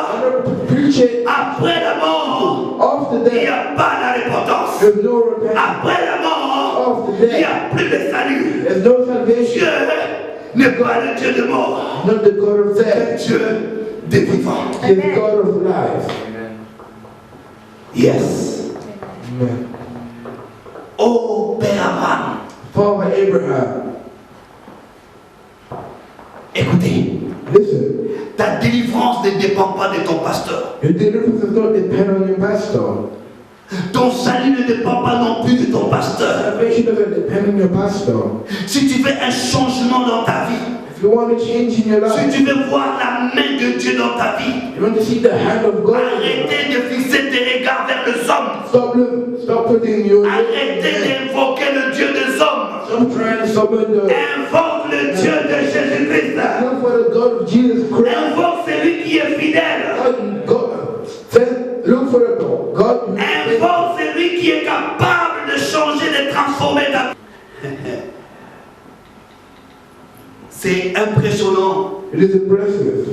Preach it Après la mort, after il n'y death. a pas la repentance. There's no repentance. Après la mort, After il n'y death. a plus de salut. There's no salvation. Dieu n'est pas le Dieu de mort, Not the God of c'est death. Dieu des vivants. He's the God of life. Yes. Amen. Oh Père Abraham, Father Abraham, écoutez, listen. ta délivrance ne dépend pas de ton pasteur. Your deliverance does not depend on your pastor. Ton salut ne dépend pas non plus de ton pasteur. Salvation doesn't depend on your pastor. Si tu veux un changement dans ta vie, If you want to change in your si life, tu veux voir la main de Dieu dans ta vie, you want to see the hand of God. arrêtez de fixer tes regards vers les hommes. Stop putting your Arrêtez d'invoquer le Dieu des hommes. Stop trying to summon the Invoque le Dieu de Jésus-Christ. look for the God of Jesus Christ. Invoque celui qui est fidèle. Look for the God who is faithful. Invoque celui qui est capable de changer, de transformer ta vie. C'est impressionnant It is impressive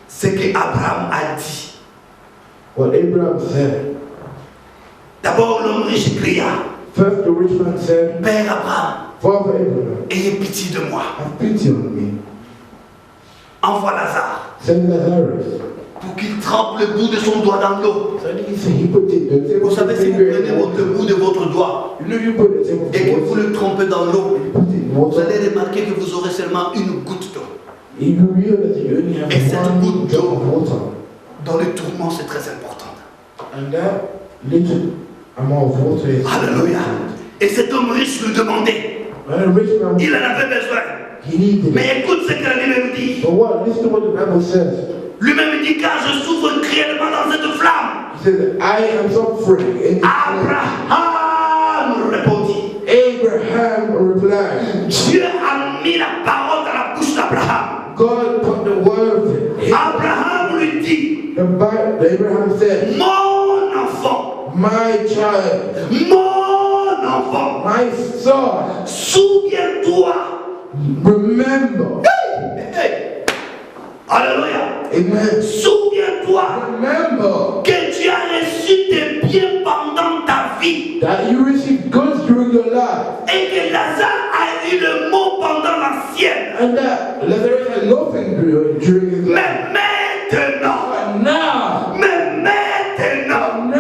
ce qu'Abraham a dit. what Abraham said. D'abord, l'homme riche cria, First, the rich man said, Père Abraham, Father Abraham, ayez pitié de moi. have pity on me. Envoie Lazare Send Lazarus. pour qu'il trempe le bout de son doigt dans l'eau. So he put the Vous savez, si vous prenez le bout de votre doigt You know you put the tip of et que vous water. le trompez dans l'eau, You put it in vous water. allez remarquer que vous aurez seulement une goutte d'eau. You realize you only have Et cette one goutte drop d'eau. of water. Dans le tourment, c'est très important. And that little amount of water is Alléluia. Et cet homme riche lui demandait. when a rich man, Il en avait besoin. he needed it. Mais écoute ce que la Bible dit. But what? Listen to what the Bible says. Lui-même il dit, car je souffre cruellement dans cette flamme. He says, I am suffering. In this flame. Abraham répondit. Abraham replied, Dieu a mis la parole dans la bouche d'Abraham. God put the word in. Abraham lui dit, Abraham said, mon enfant, my child, mon enfant, my son, souviens-toi. remember. Hey. Alléluia. Amen. Souviens-toi Remember que tu as reçu des biens pendant ta vie that you received goods during your life et que Lazare a eu le mot pendant la sienne. and that Lazarus had nothing during his life. Mais maintenant, But now, mais maintenant,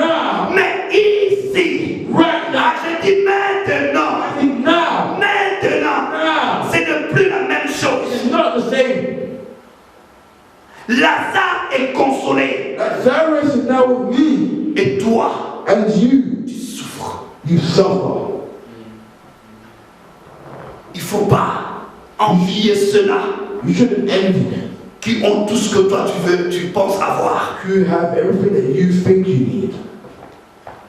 Lazare est consolé. Lazarus is now with me, Et toi, and you, tu souffres. you suffer. Il ne faut pas envier ceux-là You shouldn't envy them. qui ont tout ce que toi tu penses avoir. You have everything that you think you need.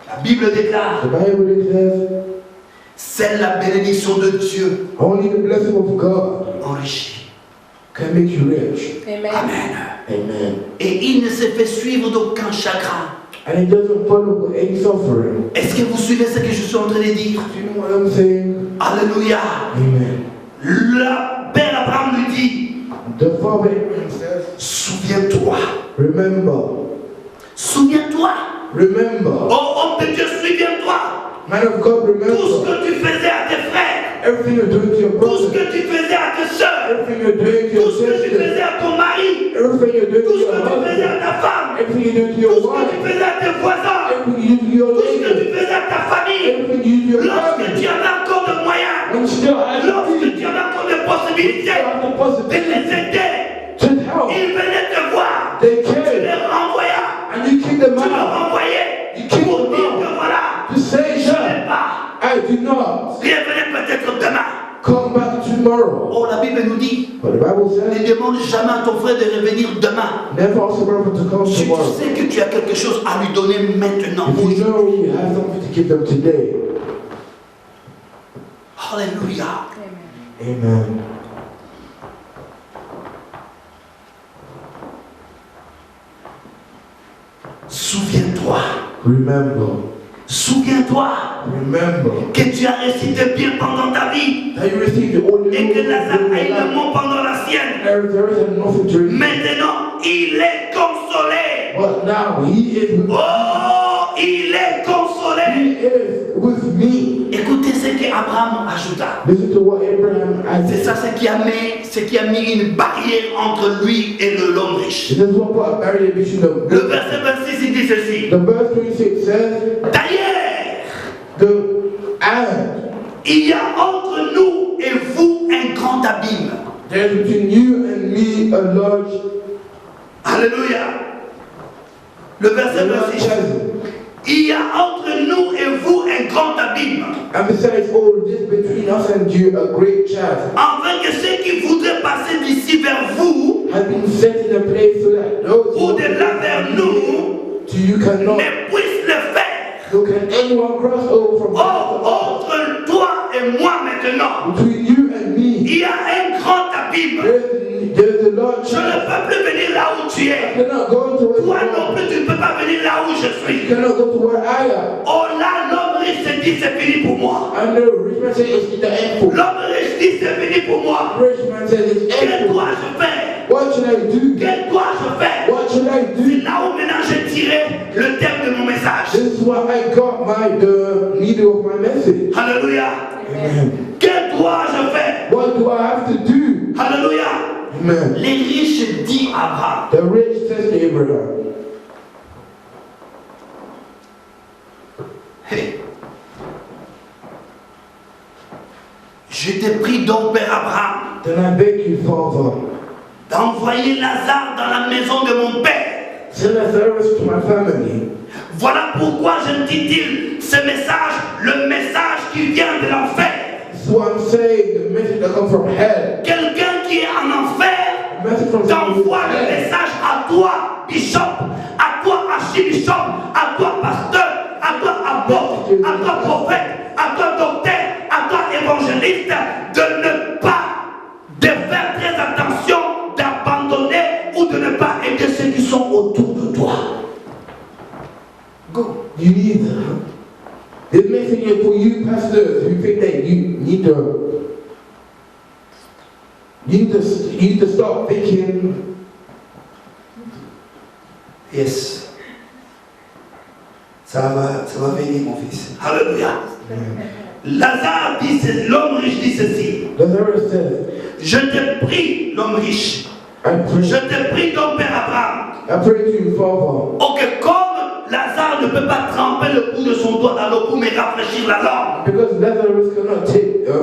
La Bible déclare, The Bible declares, c'est la bénédiction de Dieu only the blessing of God enrichie. can make you rich. Amen. Amen. Amen. Et il ne s'est fait suivre d'aucun chagrin. And it doesn't follow with any suffering. Est-ce que vous suivez ce que je suis en train de dire? Do you know what I'm saying? Alléluia. Amen. Le Père Abraham lui dit, The Father Abraham says, souviens-toi. remember, Souviens-toi. remember. Oh homme de Dieu, souviens-toi. Man of God, Tout ce remember. que tu faisais à tes frères. Everything you're doing to your Tout ce brother. que tu faisais à tes soeurs. Everything you're doing to Tout your ce que tu sister. faisais à ton mari. Everything you're doing Tout to ce your que tu faisais à husband. ta femme. Everything you do to Tout your ce que tu wife. faisais à tes voisins. Everything you do to your Tout ce que tu neighbor. faisais à ta famille. Everything you do to your Lorsque family. tu avais encore de moyens. When you still have Lorsque the tu avais encore de possibilités have the de possibility les aider. to help. Ils venaient te voir. They Tu came les renvoyais. and you kick them Tu leur out. envoyais You kick pour them dire que out. voilà, To say je that n'ai pas. I do not Revenez peut-être demain. come back tomorrow. Oh, la Bible nous dit, But the Bible ne says, demande jamais à ton frère de revenir demain. never ask a brother to come Si tu tomorrow. sais que tu as quelque chose à lui donner maintenant. If you know you have something to give them today. Alléluia. Amen. Amen. Souviens-toi. Remember. Souviens-toi Remember que tu as récité bien pendant ta vie that you received the only et que Lazare a eu le life. mot pendant la sienne. Lazarus had nothing to eat. Maintenant, il est consolé. But now he is with Oh, il est consolé. He is with me. Écoutez ce qu'Abraham ajouta. Listen to what Abraham C'est asked. ça ce qui a mis une barrière entre lui et l'homme riche. It doesn't put a barrier between them. Le verset 26, il dit ceci. The verse 26 says, D'ailleurs, il y a entre nous et vous un grand abîme. there's between you and me a large Alléluia. Le verset 26. chasm. Il y a entre nous et vous un grand abîme. And besides all this, between us and you, a great chasm Afin que ceux qui voudraient passer d'ici vers vous has been set in a place so that those ou who de là vers nous to you cannot. ne puissent le faire. So can anyone cross over from Or, entre toi et moi maintenant, between you and me? il y a un grand abîme. There's a large Je ne chasm. peux plus venir là où tu I es. cannot go to where you Toi non are. plus, tu ne peux pas venir là où je You suis. cannot go to where I am. Oh là, l'homme riche se dit c'est fini pour moi. And the rich man says it's the end for. L'homme riche dit c'est fini pour moi. Rich man says it's Que end for. dois-je faire? What should I do? Que dois-je faire? What should I C'est do? là où maintenant j'ai tiré le terme de mon message. This is why I got the needle of my message. Alléluia. Amen. Que dois-je faire? What do I have to do? Alléluia. Amen. Les riches disent à Abraham, The rich says to Abraham, hey, je t'ai pris donc, Père Abraham, then I beg you, Father, d'envoyer Lazare dans la maison de mon père. send Lazarus to my family. Voilà pourquoi je titule ce message le message qui vient de l'enfer. So I'm saying the message that comes from hell. Quelqu'un qui est en enfer The message from t'envoie le hell. message à toi, bishop, à toi, archibishop, à toi, pasteur, à toi, apôtre, à toi, prophète, à toi, docteur, à toi, évangéliste, de ne pas, de faire très attention, d'abandonner ou de ne pas aider ceux qui sont autour de toi. Go. You need this message is for you pastors who think that you need to stop thinking. Yes. Ça va venir, mon fils. Alléluia. Lazare dit, l'homme riche dit ceci. Lazarus says, Je te prie, l'homme riche. Je te prie donc, Père Abraham. I pray to you, Father. Ok, comme Lazare ne peut pas tremper le bout de son doigt dans l'eau pour me rafraîchir la langue. Because Lazarus cannot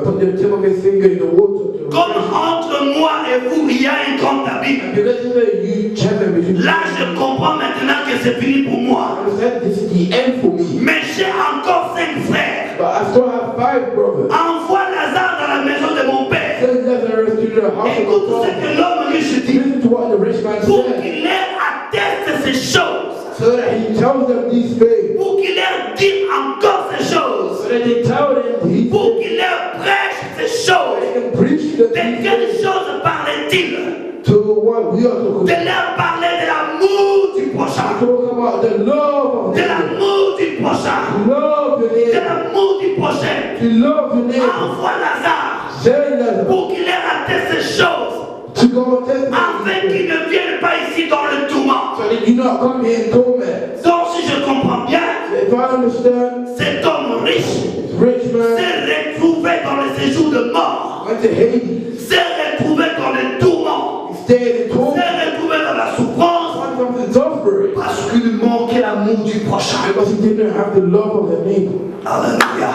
put the tip of his finger in the water to Comme entre moi et vous, il y a un grand abîme. And because there's a huge chasm between Là, je comprends maintenant que c'est fini pour moi. I understand this is the end for me. Mais j'ai encore 5 frères. But I still have 5 brothers. Envoie Lazare dans la maison de mon père. Send Lazarus to the house Écoute of ce God. que l'homme riche dit. Listen to what the rich man Pour said. qu'il leur atteste ces choses. So that he tells them these things. Pour qu'il leur dise encore ces choses. So that they tell them these Pour things. qu'il leur prêche ces They choses. can preach the De quelles choses parlait-il? to what we are talking De about. leur parler de l'amour du prochain. Talk about the love of De neighbor. l'amour du prochain. Love your De neighbor. l'amour du prochain. To love your neighbor. Envoie Lazare Send Lazarus pour qu'il leur atteste ces choses. to go and tell Afin qu'ils ne viennent pas ici dans le tourment. so they do not come here in torment. Donc si je comprends bien, If I understand, cet homme riche this rich man s'est retrouvé dans le séjour de mort. went to Hades. S'est retrouvé dans le tourment. He stayed in torment. S'est retrouvé dans la souffrance. One from the suffering. Parce qu'il manquait l'amour du prochain. Because he didn't have the love of the neighbor. Alléluia.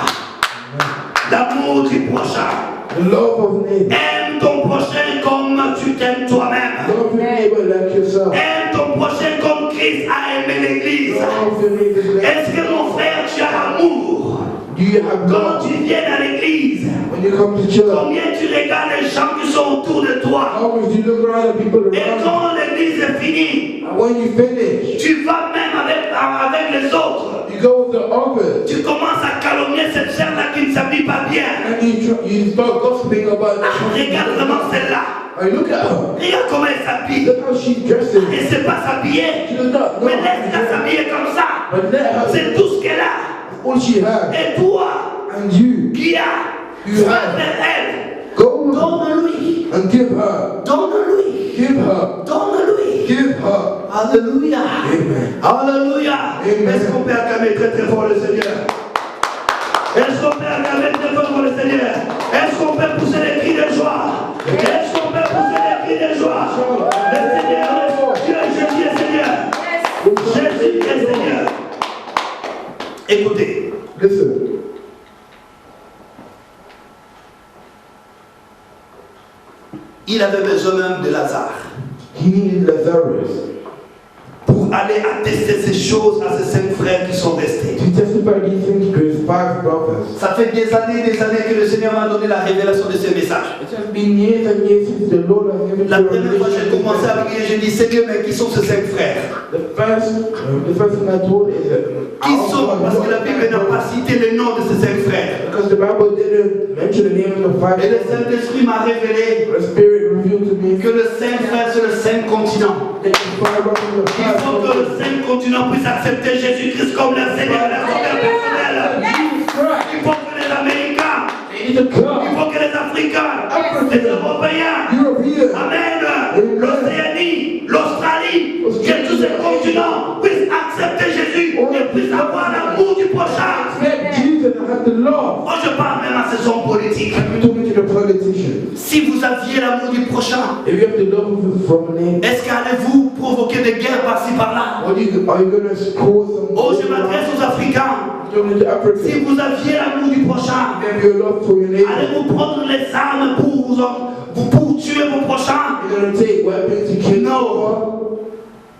L'amour du prochain. The love of the neighbor. Aime ton prochain comme tu t'aimes toi-même. Love your neighbor like yourself. Aime ton prochain comme Christ a aimé l'Église. Love your neighbor like Est-ce que mon frère, tu as l'amour? Do you have Quand love tu viens à l'église, when you come to church? combien tu regardes les gens qui sont autour de toi? How much do you look around at people Et around you? quand l'église est finie, And when you finish, tu vas même avec les autres. you go with the others. Tu commences à calomnier cette chair-là qui ne s'habille pas bien. And you start gossiping about Ah, regarde vraiment celle-là. I look at her. Regarde comment elle s'habille. Look how she dresses. Elle ne sait pas s'habiller. She does not know. Mais laisse-la s'habiller comme ça. But let her. C'est tout ce qu'elle a. All she has. Et toi, And you. qui as, You va have. vers elle. Go Donne-lui. and give her. Donne-lui. Give her. Donne-lui. Give her. Alléluia. Amen. Alléluia. Amen. Est-ce qu'on peut acclamer très très fort le Seigneur? Est-ce qu'on peut acclamer très fort pour le Seigneur? Est-ce qu'on peut pousser les cris de joie? Est-ce qu'on peut pousser les cris de joie? Le Seigneur, Dieu, Jésus est Seigneur. Jésus est Seigneur. Écoutez, Listen. il avait besoin même de Lazare He needed Lazarus pour aller attester ces choses à ses 5 frères qui sont restés. to testify these things to his 5 brothers. Ça fait des années que le Seigneur m'a donné la révélation de ce message. It has been years and years since the Lord has given La you a première fois que j'ai commencé à prier, j'ai dit Seigneur, mais qui sont ces 5 frères? The first thing I told is that Qui sont? Parce que la Bible n'a pas cité le nom de ces 5 frères. because the Bible didn't mention the name of the 5. Et le Saint-Esprit m'a révélé The Spirit revealed to me que le 5 frères, c'est le 5 continent. that the 5 brothers were Il faut que le 5 continent puisse accepter Jésus-Christ comme leur Seigneur et leur Sauveur personnel. Il faut que les Américains, They need to come. il faut que les Africains, les Européens, Europeans, Amen, l'Océanie, l'Australie, que tous ces continents puissent accepter Jésus et puissent avoir l'amour du prochain. accept Jesus and have the love. Moi je parle même à ces hommes politiques. I'm talking to the politicians. Si vous aviez l'amour du prochain, If you have the love from a name, est-ce qu'allez-vous provoquer des guerres par-ci par-là? are you going to cause some? Oh, je m'adresse aux Africains. Talking to Si Africans. vous aviez l'amour du prochain, If you have your love for your neighbor, allez-vous prendre les armes pour tuer vos prochains? you're going to take weapons to kill No. people?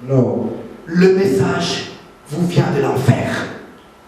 No. Le message vous vient de l'enfer.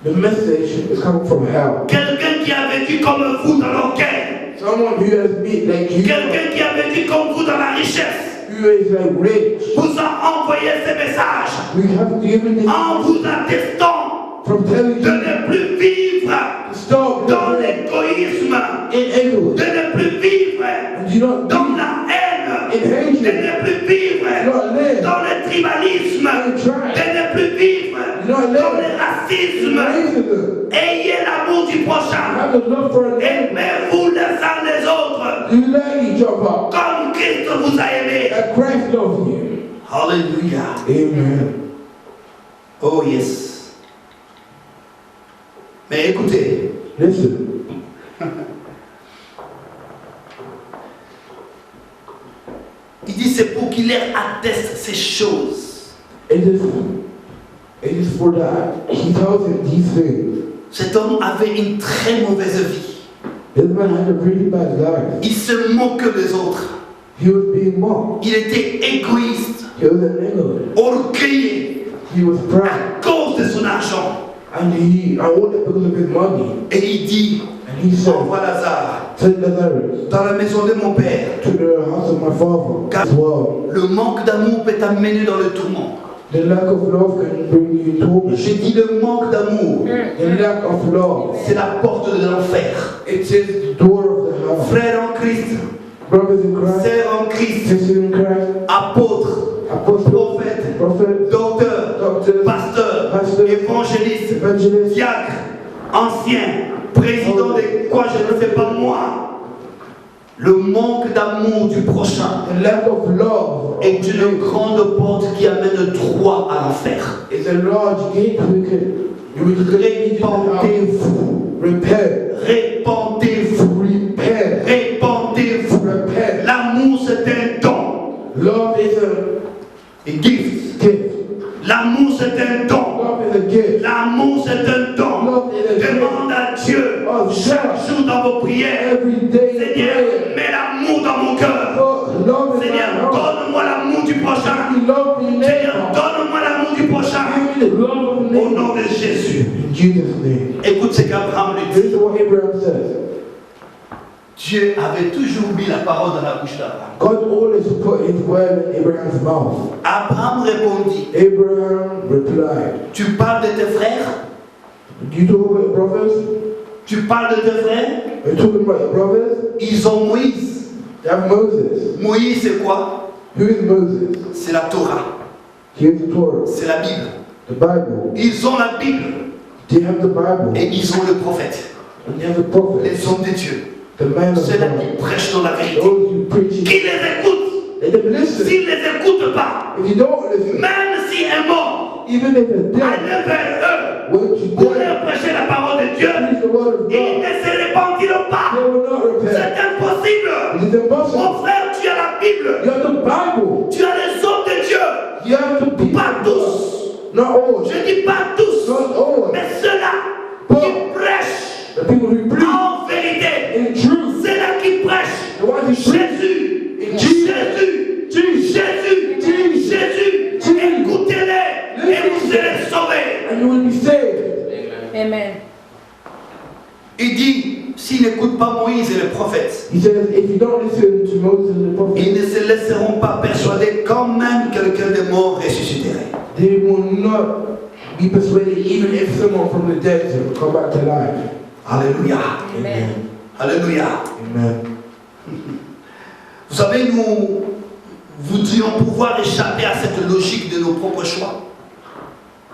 The message is coming from hell. Quelqu'un qui a vécu comme vous dans l'orgueil. Someone who has been like you, Quelqu'un qui a vécu comme vous dans la richesse. who is like rich, Vous a envoyé ces messages we have given this en vous attestant from telling de you ne plus vivre to stop dans living l'égoïsme, in de egoism ne plus vivre and do not dans la haine, in de hatred, ne plus vivre do not live dans le tribalisme, in de tribe, ne plus vivre do not dans live le racisme. in racism. Ayez l'amour du prochain. Have the love for a neighbor. Aimez-vous les uns les autres You like each other comme Christ vous a aimé. as Christ loves you. Alléluia. Amen. Oh yes. Mais écoutez, Listen, il dit c'est pour qu'il leur atteste ces choses. it is for that he tells him these things. Cet homme avait une très mauvaise vie. This man had a really bad life. Il se moquait des autres. He was being mocked. Il était égoïste, He was an ignorant. orgueilleux He was proud. à cause de son argent. And all that because of his money. Et il dit, And he said, envoie Lazare send Lazarus dans la maison de mon père. to the house of my father as well. Le manque d'amour peut t'amener dans le tourment. The lack of love can bring you torment. J'ai dit le manque d'amour, The lack of love, c'est la porte de l'enfer. it is the door of the house. Frères en Christ, Brothers in Christ, sœurs en Christ, sisters in Christ, apôtres, apostles, prophètes, prophets, docteurs, doctors, pasteurs, pastors, évangélistes, evangelists, diacres, anciens, présidents de quoi je ne sais pas moi. Le manque d'amour du prochain the lack of love est une grande porte qui amène droit à l'enfer. is a large gate you will Répandez-vous, repent, répandez-vous, repent, répandez-vous. repent. L'amour c'est un don, Love is a gift. a gift. L'amour c'est un don. Love is a gift. L'amour c'est un don. Love is a gift. Demande à Dieu Oh, chaque jour dans vos prières, Every day, Seigneur, mets l'amour dans mon cœur. love is Seigneur, my heart. donne-moi l'amour du prochain. You love me Seigneur, now. donne-moi l'amour du prochain. Give me the love of Au me. nom de Jésus. In Jesus' name. Écoute ce qu'Abraham lui This dit. is what Abraham says. Dieu avait toujours mis la parole dans la bouche d'Abraham. God always put his word in Abraham's mouth. Abraham répondit, Abraham replied, tu parles de tes frères? you talk about your brothers? Tu parles de tes frères? Are you talking about your brothers? Ils ont Moïse. They have Moses. Moïse c'est quoi? Who is Moses? C'est la Torah. Here's the Torah, C'est la Bible. the Bible. Ils ont la Bible They have the Bible. et ils ont le prophète. And they have the prophet, Les hommes de Dieu. the man of Ceux-là God. qui prêchent dans la vérité. Those who preach it. Qui les écoutent? Let them listen. S'ils ne les écoutent pas, If you don't listen, même si un mort, even if it's dead, allez vers eux when you pour die, leur prêcher la parole de Dieu, preach the word of ils God, ne se repentiront pas. they will not repent. C'est impossible. It is impossible. Mon frère, tu as la Bible. You have the Bible. Tu as les hommes de Dieu. You have the people. Pas tous. Not all. Je dis pas tous. Not all. Mais ceux-là qui prêchent The people who preach en vérité. in truth. Ceux-là qui prêchent The ones who preach Jésus. in Jésus. Jesus. Jesus. Jésus. Jesus. Jésus. Jesus. Écoutez-les et vous serez sauvés. And you will be saved. Amen. Il dit, s'ils n'écoutent pas Moïse et les prophètes, He says, if you don't listen to Moses and the ils prophet, ne se laisseront pas persuader quand même quelqu'un de mort ressusciterait. they will not be persuaded even if someone from the dead will come back to life. Alléluia. Amen. Alléluia. Amen. Vous savez, nous voudrions pouvoir échapper à cette logique de nos propres choix.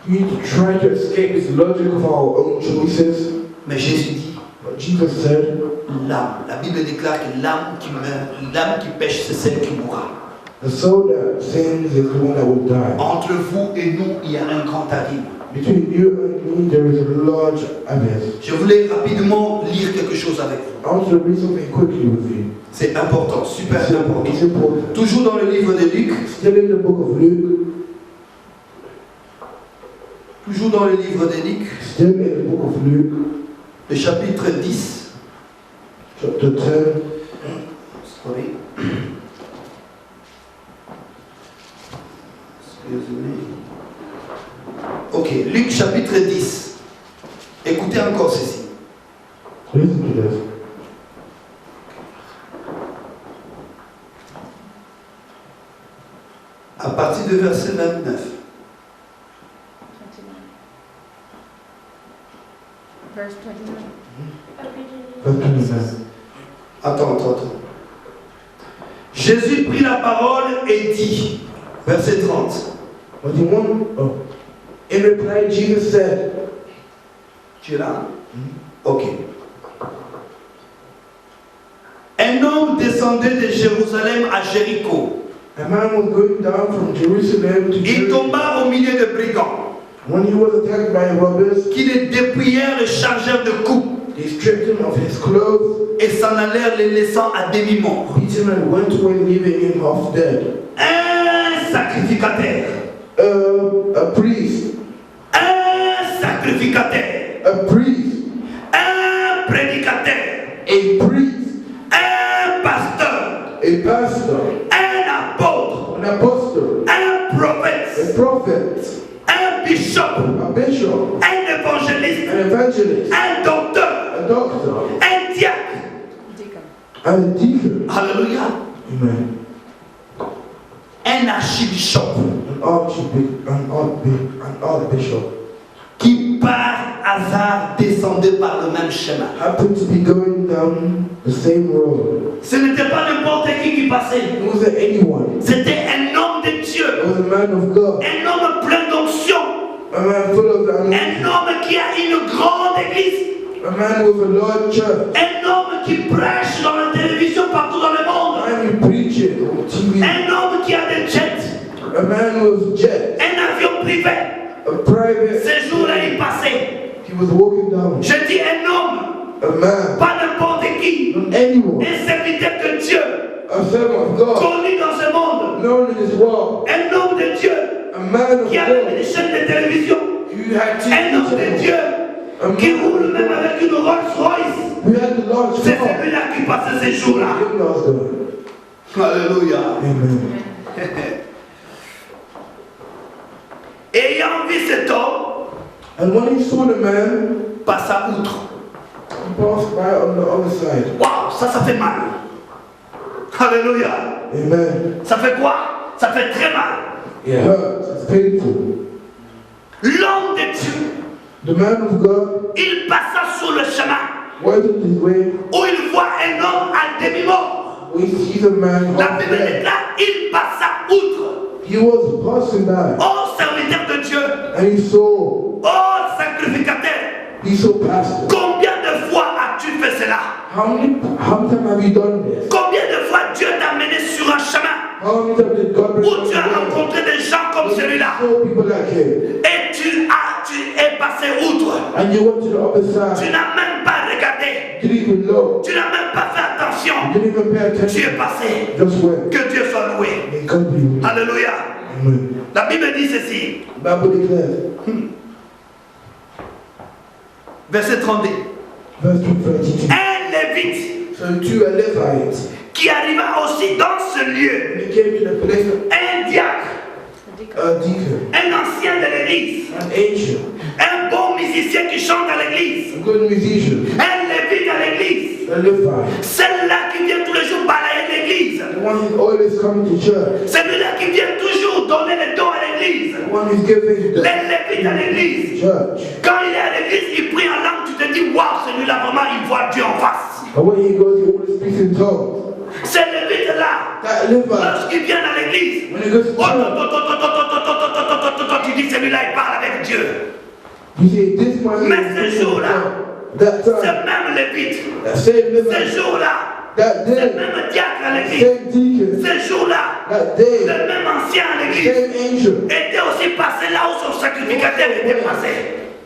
We try to escape this logic of our own choices. Mais Jésus dit, But Jesus said, l'âme, la Bible déclare que l'âme qui meurt, l'âme qui pêche, c'est celle qui mourra. the soul that sins is the one that will die. Entre vous et nous, il y a un grand abîme. Between you and me, there is a large abyss. Je voulais rapidement lire quelque chose avec vous. I want to read something quickly with you. C'est important, super important. It's important. Toujours dans le livre de Luc, Still in the book of Luke, toujours dans le livre de Luc, still in the book of Luke, le chapitre 10. chapter 10, Sorry. Excusez-moi. Ok, Luc chapitre 10. Écoutez encore ceci. listen to this. À partir du verset 29. Verse 29. Verse 29. Attends. Jésus prit la parole et dit, verset 30. But he won, oh. In reply, Jesus said, Tu es là? Ok. Un homme descendait de Jérusalem à Jéricho. a man was going down from Jerusalem to Il Jericho. tomba au milieu de brigands When he was attacked by robbers, qui le dépouillèrent, le chargèrent de coups they stripped him of his clothes, et s'en allèrent, les laissant à demi-mort. beat him, and went away, leaving him half dead. Un sacrificateur. A priest, Un sacrificateur. a priest, Un prédicateur. a an evangelist, un docteur, a doctor, un diacre. Deacon. and a deacon. Alléluia. Amen. Un archibishop An archbishop qui par hasard descendait par le même chemin. happened to be going down the same road. Ce n'était pas n'importe qui passait. It wasn't anyone. C'était un homme de Dieu. It was a man of God. Un homme plein d'onction. A man full of the Un anointing. homme qui a une grande église. A man with a large church. Un homme qui prêche dans la télévision partout dans le A monde. man who preaches on TV. Un homme qui a des jets. A man with jet. Un avion privé. A private. Ces jours-là, il passait. He was walking down. Je dis un homme, A man. pas n'importe qui. Not anyone. Un serviteur de Dieu, A servant of God. connu dans ce monde. Known in this world. Un homme de Dieu, A man of qui a même God. une chaîne de télévision. You had Un homme de TV Dieu, channels. qui roule même avec une Rolls Royce. We had the large C'est car. celui-là qui passait ces jours-là. Him last time. Alléluia. Amen. Ayant vu cet homme, And when he saw the man, passa outre. he passed by on the other side. Waouh, ça fait mal. Alléluia. Amen. Ça fait quoi? Ça fait très mal. It hurts. It's painful. L'homme de Dieu, The man of God il passa sur le chemin went on his way. où il voit un homme à demi-mort. We see the man La half Bible dead. déclare, il passa outre. He was passing by, Oh serviteur de Dieu, and he saw oh sacrificateur, pastor. combien de fois as-tu fait cela? How many times have you done this? Combien de fois Dieu t'a mené sur un chemin How many times did God bring où us tu as together? rencontré des gens comme celui-là Saw people like him, et tu es passé outre. and you went to the other Tu side. n'as même pas regardé, Didn't even look. tu n'as même pas fait attention. Didn't even pay Tu attention. es passé. Just went. Que Dieu soit loué. May God be with you. Alléluia. Amen. La Bible dit ceci, The Bible declares, verset 32. verse 32. Un Lévite So to a Levite, qui arriva aussi dans ce lieu, when he came to the place of un diacre, a deacon, un ancien de l'église, an ancient, un bon musicien qui chante à l'église, a good musician, un Lévite à l'église, a Levite, celle-là qui vient tous les jours balayer l'église, the one who's always coming to church, celui-là qui vient toujours donner les dons à l'église, the one who's giving les the Lévites à l'église. church. Quand il est à l'église, il prie en langue, tu te dis, waouh, celui-là vraiment, il voit Dieu en face. And when he goes, he always speaks in tongues. C'est Lévite-là, That Levite, lorsqu'il vient à l'église, when he goes to church, tu dis, celui-là, il parle avec Dieu. you say, this man Mais ce jour-là, that c'est time, même Lévite. that same Ce Levite, jour-là, that c'est day, même diacre à l'église. same deacon, Ce jour-là, that day, le même ancien à l'église same angel, était aussi passé là où son sacrificateur était passé.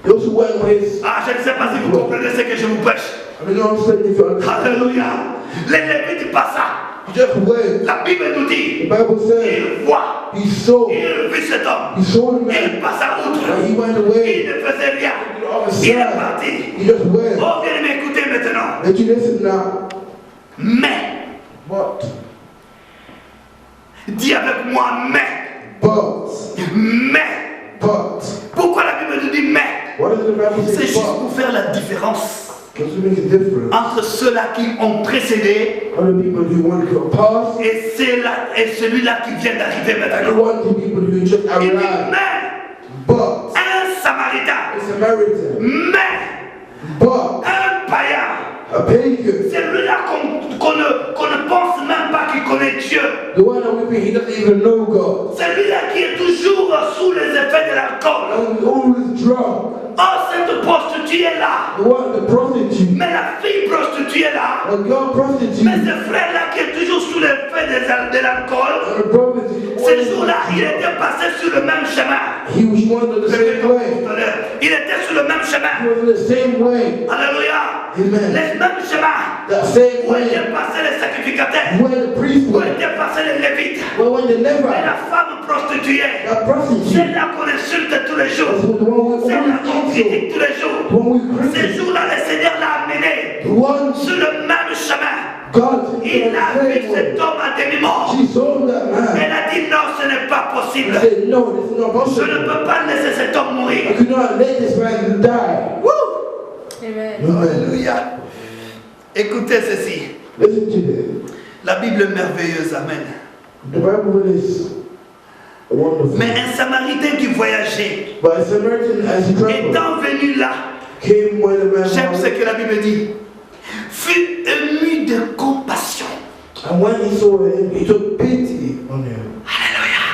he also went with his, Ah, je ne sais pas si vous comprenez ce que je vous prêche. I don't know what I'm saying if you understand. Alléluia. Les Lévites passent. He just went. La Bible nous The dit, Bible says, il voit, he saw, il vit cet homme. he saw the Il man, passa outre. and he went Il away ne faisait rien. to the other Il est side. parti. He just went. Oh, viens m'écouter maintenant. Let you listen now. Mais, But, dis avec moi, mais. but, Pourquoi la Bible nous dit mais? what does the Bible C'est say? juste But, pour faire la différence because to make a difference. entre ceux-là qui ont précédé Other people who want to pass, et celui-là qui vient d'arriver and maintenant. one the people who just Il dit arrived. mais, But, un Samaritain, a Samaritan, mais, but, un païen, a pagan, celui-là qu'on ne pense même pas qu'il connaît Dieu. the one that we think he doesn't even know God, Celui-là qui est toujours sous les effets de l'alcool. and always drunk, Oh, cette prostituée est là. the one, the prostitute, Mais la fille prostituée est là. a girl prostitute, Mais ce frère-là qui est toujours sous l'effet de l'alcool, and a prostitute, ce jour-là, il était passé sur le même chemin. he was one of the same way. Il était sur le même He chemin. was in the same way. Alléluia. Amen. Le même chemin That same où way étaient passés les sacrificateurs, where the priest où went, étaient passés les lévites. where when the Mais Levite, la femme prostituée, that prostitute, celle-là qu'on insulte tous les was jours, the one we celle-là qu'on always critique cancel, tous les jours. the one we Ces criticize, jours-là, le Seigneur l'a amené the one sur le même chemin. God Il in the a vu same way. cet homme à demi-mort. She saw that man. Elle a dit non, ce n'est pas possible. I said, no, this is not Je ne possible. peux pas laisser cet homme I mourir. could not let this man die. Wouh! Alléluia. Écoutez ceci. Listen to this. La Bible est merveilleuse, amen. The Bible is wonderful. Mais un Samaritain qui voyageait, But a Samaritan, as he traveled, étant venu là, came where the man j'aime ce was. que la Bible dit, fut ému de compassion. And when he saw him, he took pity on him. Alléluia.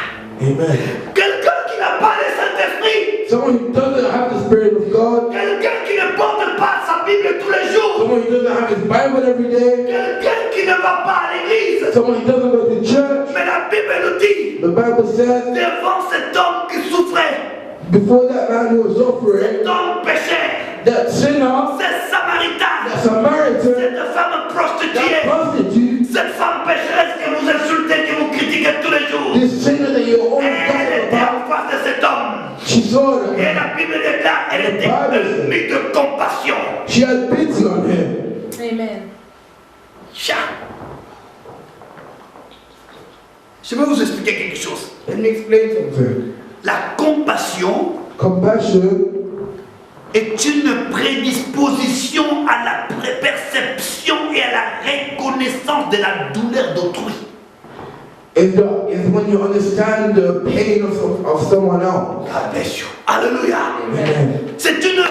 Amen. Quelqu'un qui n'a pas le Saint-Esprit, Someone who doesn't have the Spirit of God, quelqu'un qui ne porte pas sa Bible tous les jours, someone who doesn't have his Bible every day, quelqu'un qui ne va pas à l'église. someone who doesn't go to church. Mais la Bible nous dit, The Bible says, devant cet homme qui souffrait, before that man who was suffering, cet homme pécheur, that sinner, cet Samaritain, that Samaritan, cette femme that prostituée, prostitute, cette femme pécheresse que vous insultez, que vous critiquez tous les jours, this sinner that you're always elle talking était about, en face de cet homme. she saw that Et man. la Bible déclare, elle était émue de compassion. She had pity on him. Amen. Tcha. Je vais vous expliquer quelque chose. Let me explain something. La compassion Compassion est une prédisposition à la perception et à la reconnaissance de la douleur d'autrui. is when you understand the pain of someone else. God bless you. Alléluia. Amen. C'est une,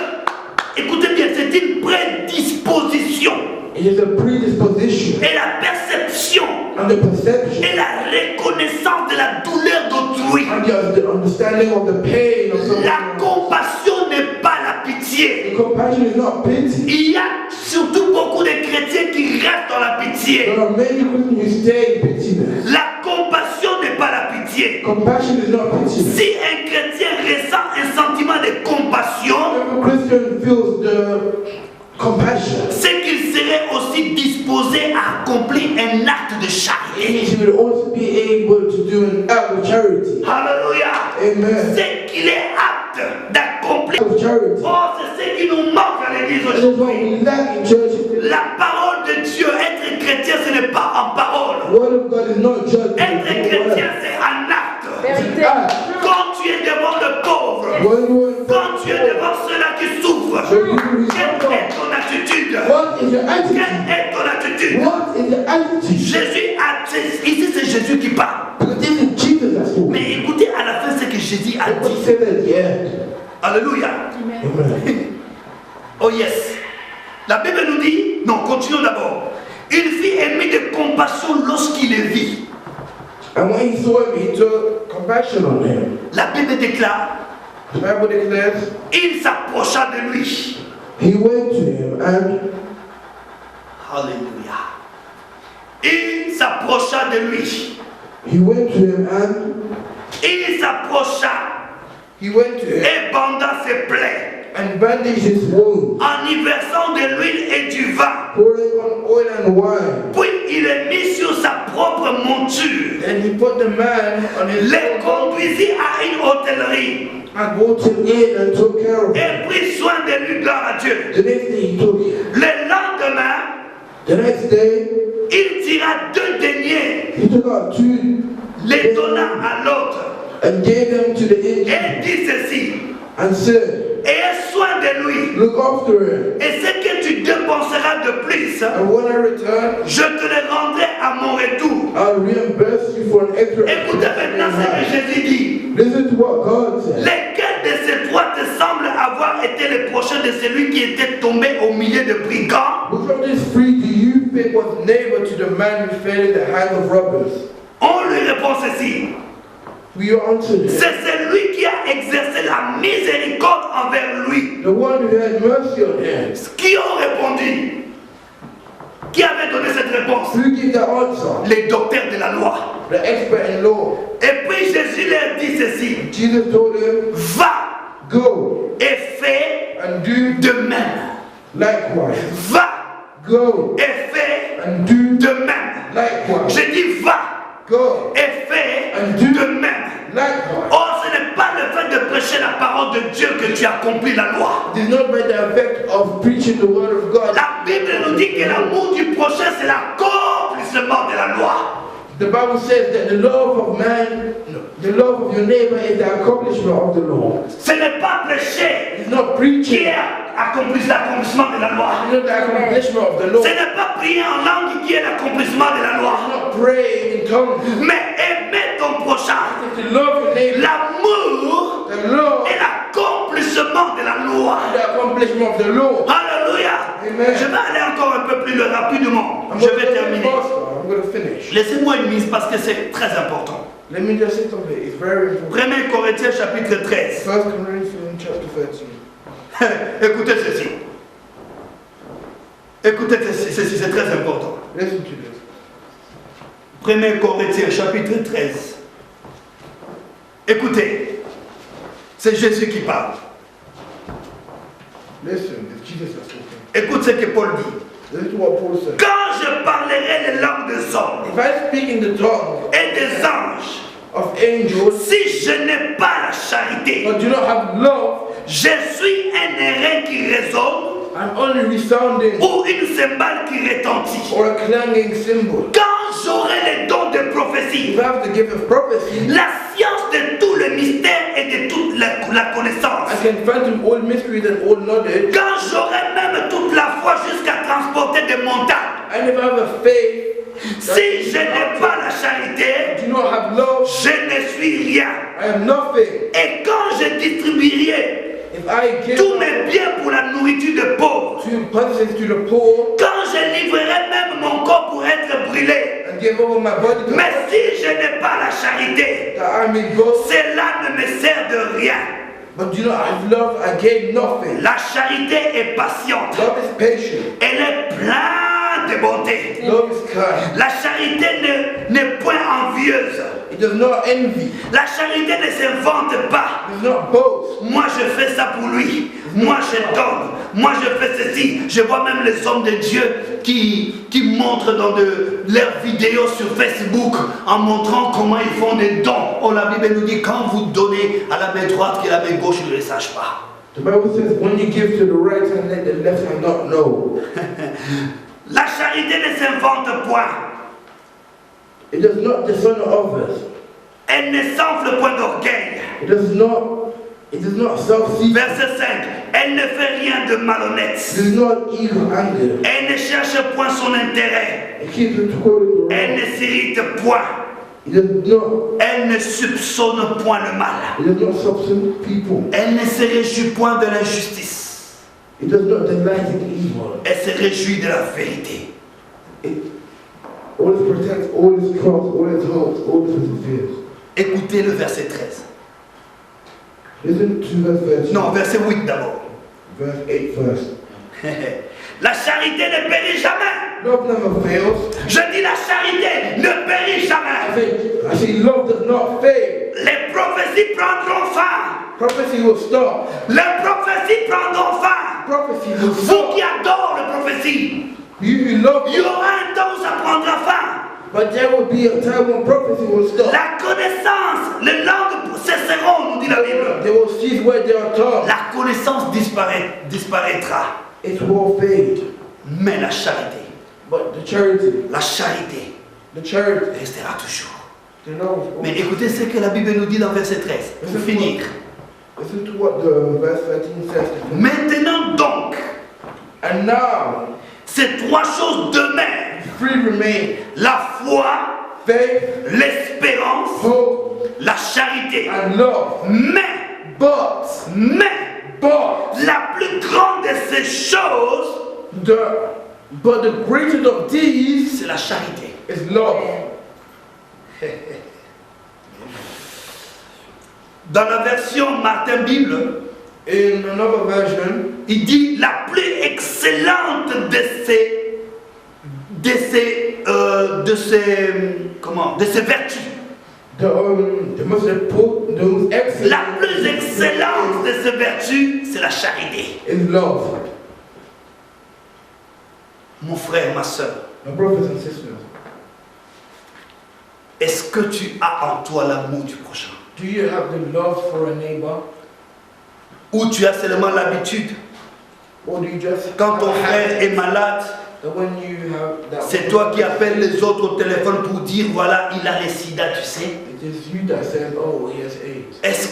écoutez bien, c'est une prédisposition It is a predisposition et la perception and the perception et la reconnaissance de la douleur d'autrui. and the understanding of the pain of someone La else. compassion n'est pas la pitié. The compassion is not pity. Il y a surtout beaucoup de chrétiens qui restent dans la pitié. There are many Christians who stay in pettiness. La compassion n'est pas la pitié. Compassion is not pettiness. Si un chrétien ressent un sentiment de compassion, If a Christian feels the compassion, c'est qu'il serait aussi disposé à accomplir un acte de it charité. means he would also be able to do an act of charity. Alléluia. Amen. C'est qu'il est apte d'accomplir. Act of charity. Oh, c'est ce qui nous manque à l'église That is what aujourd'hui. we lack in church. La parole de Dieu, être chrétien, ce n'est pas en parole. The word of God is not just Être chrétien, c'est un acte. Vérité. Quand tu es devant le pauvre, quand tu es devant ceux-là qui souffrent, quelle est ton attitude? What is your Quelle attitude? est ton attitude? What is your attitude? Jésus a, ici c'est Jésus qui parle. Because this is Jesus that's talking. Mais écoutez à la fin ce que Jésus a What he dit. said at the end. Alléluia. Amen. Amen. Oh yes. La Bible nous dit, non, continuons d'abord. Il fut ému de compassion lorsqu'il le vit. And when he saw him, he took compassion on him. La Bible déclare, The Bible declares, il s'approcha de lui. he went to him and Alléluia. Il s'approcha de lui. he went to him and Il s'approcha he went to him et banda ses plaies and bandaged his wound, en y versant de l'huile et du vin. pouring on oil and wine. Puis il est mis sur sa propre monture. And he put the man on his Les conduisit à une hôtellerie and brought him in and took care of him. et prit soin de lui, gloire à Dieu. The next day he took him. Le lendemain, The next day il tira 2 deniers, he took out two les donna à l'autre and gave them to the Indian et dit ceci: and said, ayez soin de lui, look after him. et ce que tu dépenseras de plus, And when I return, je te le rendrai à mon retour. I'll reimburse you for an extra. Écoutez maintenant ce que Jésus dit. Listen to what God said. Lesquels de ces trois te semblent avoir été les prochains de celui qui était tombé au milieu de brigands? Which of these three do you think was neighbor to the man who fell in the hands of robbers? On lui répond ceci: We answered him, c'est celui qui a exercé la miséricorde envers lui. the one who had mercy on him. Qui ont répondu? Qui avait donné cette réponse? Who gave the answer? Les docteurs de la loi. The expert in law. Et puis Jésus leur dit ceci: Jesus told him, va go et fais and do de même. likewise. Va Go et fais and do de même. likewise. Je dis va Go et fais and do de même. likewise. Or, ce n'est pas le fait de prêcher la parole de Dieu que tu accomplis la loi. It is not by the effect of preaching the word of God. La Bible nous dit que l'amour du prochain, c'est l'accomplissement de la loi. The Bible says that the love of man, the love of your neighbor is the accomplishment of the law. Ce n'est pas prêcher It's not qui preaching. est l'accomplissement de la loi. It's not the accomplishment of the law. Ce n'est pas prier en langue qui est l'accomplissement de la loi. It's not praying in tongues. Mais aimer ton prochain. It's to love your neighbor. L'amour The law est l'accomplissement de la loi. is the accomplishment of the law. Alléluia. Amen. Je vais aller encore un peu plus rapidement. I'm Je going vais to terminer. I'm going to finish. Laissez-moi une mise parce que c'est très important. Let me just say something. It's very important. 1 Corinthiens chapitre 13. 1 Corinthians chapter 13. Écoutez ceci. Écoutez ceci, c'est très important. Listen to this. 1 Corinthiens chapitre 13. Écoutez, c'est Jésus qui parle. Listen, it's Jesus that's talking. Écoute ce que Paul dit. Listen to what Paul said. Quand je parlerai les langues des hommes If I speak in the tongue et des anges, of angels, si je n'ai pas la charité, but do not have love, je suis un airain qui résonne I'm only resounding ou une cymbale qui retentit. or a clanging cymbal. Quand j'aurai les dons de prophétie, If I have the gift of prophecy, la science de tout le mystère et de toute la connaissance, I can fathom all mysteries and all knowledge. quand j'aurai même toute la foi jusqu'à transporter des montagnes, And if I have a faith, si je n'ai pas la charité, do not have love, je ne suis rien. I am nothing. Et quand je distribuerai If I give tous mes biens pour la nourriture de pauvres, two purposes to the poor quand je livrerai même mon corps pour être brûlé, and give over my body to mais si je n'ai pas la charité, that I may boast, cela ne me sert de rien. but do not have love, I gain nothing. La charité est patiente. Love is patient. Elle est pleine de bonté. Love is kind. La charité n'est point envieuse. It does not envy. La charité ne s'invente pas. It does not boast. Moi je fais ça pour lui. Moi je donne. Moi je fais ceci. Je vois même les hommes de Dieu qui montrent dans leurs vidéos sur Facebook en montrant comment ils font des dons. Oh, la Bible nous dit quand vous donnez à la main droite que la main gauche ne le sache pas. The Bible says, when you give to the right hand, let the left hand not know. La charité ne s'invente point. It does not dishonor others. Elle ne s'enfle point d'orgueil. It does not self-seek. Verset 5. Elle ne fait rien de malhonnête. It is not evil anger. Elle ne cherche point son intérêt. It keeps it toward the Elle right. ne s'irrite point. It does not. Elle ne soupçonne point le mal. It does not substance people. Elle ne se réjouit point de l'injustice. It does not delight in evil. Elle se réjouit de la vérité. It always protects, always trusts, always hopes, always perseveres. Écoutez le verset 13. Listen to verse 13. Non, verset 8 d'abord. Verse 8 first. La charité ne périt jamais. Love never fails. Je dis la charité ne périt jamais. I say love does not fail. Les prophéties prendront fin. Prophecy will stop. Les prophéties prendront fin. Prophecy will Vous stop. qui adorez les prophéties, You who love il y aura un temps où ça prendra fin. but there will be a time when prophecy will stop. La connaissance, les langues cesseront, nous dit la Bible. They will cease where they are taught. La connaissance disparaîtra. It will fade. Mais la charité But the charity restera toujours. the love. Mais écoutez ce que la Bible nous dit dans verset 13. Pour finir. Listen to what the verse 13 says. Maintenant donc, And now, ces trois choses demeurent. three remain: La foi, faith, l'espérance, hope, la charité. and love. Mais la plus grande de ces choses, But the greatest of these c'est la charité. is love. Dans la version Martin Bible, In another version, il dit la plus excellente de ces vertus. the most important, the most excellent La plus excellente de ces vertus, c'est la charité. is love. Mon frère, ma soeur, My brothers and sisters, est-ce que tu as en toi l'amour du prochain? do you have the love for a neighbor, Ou tu as seulement l'habitude, or do you just quand ton have a frère habit est malade, that when you have that, C'est toi qui appelles les autres au téléphone pour dire voilà, il a le sida, tu sais. it is you that says, oh, he has AIDS. Est-ce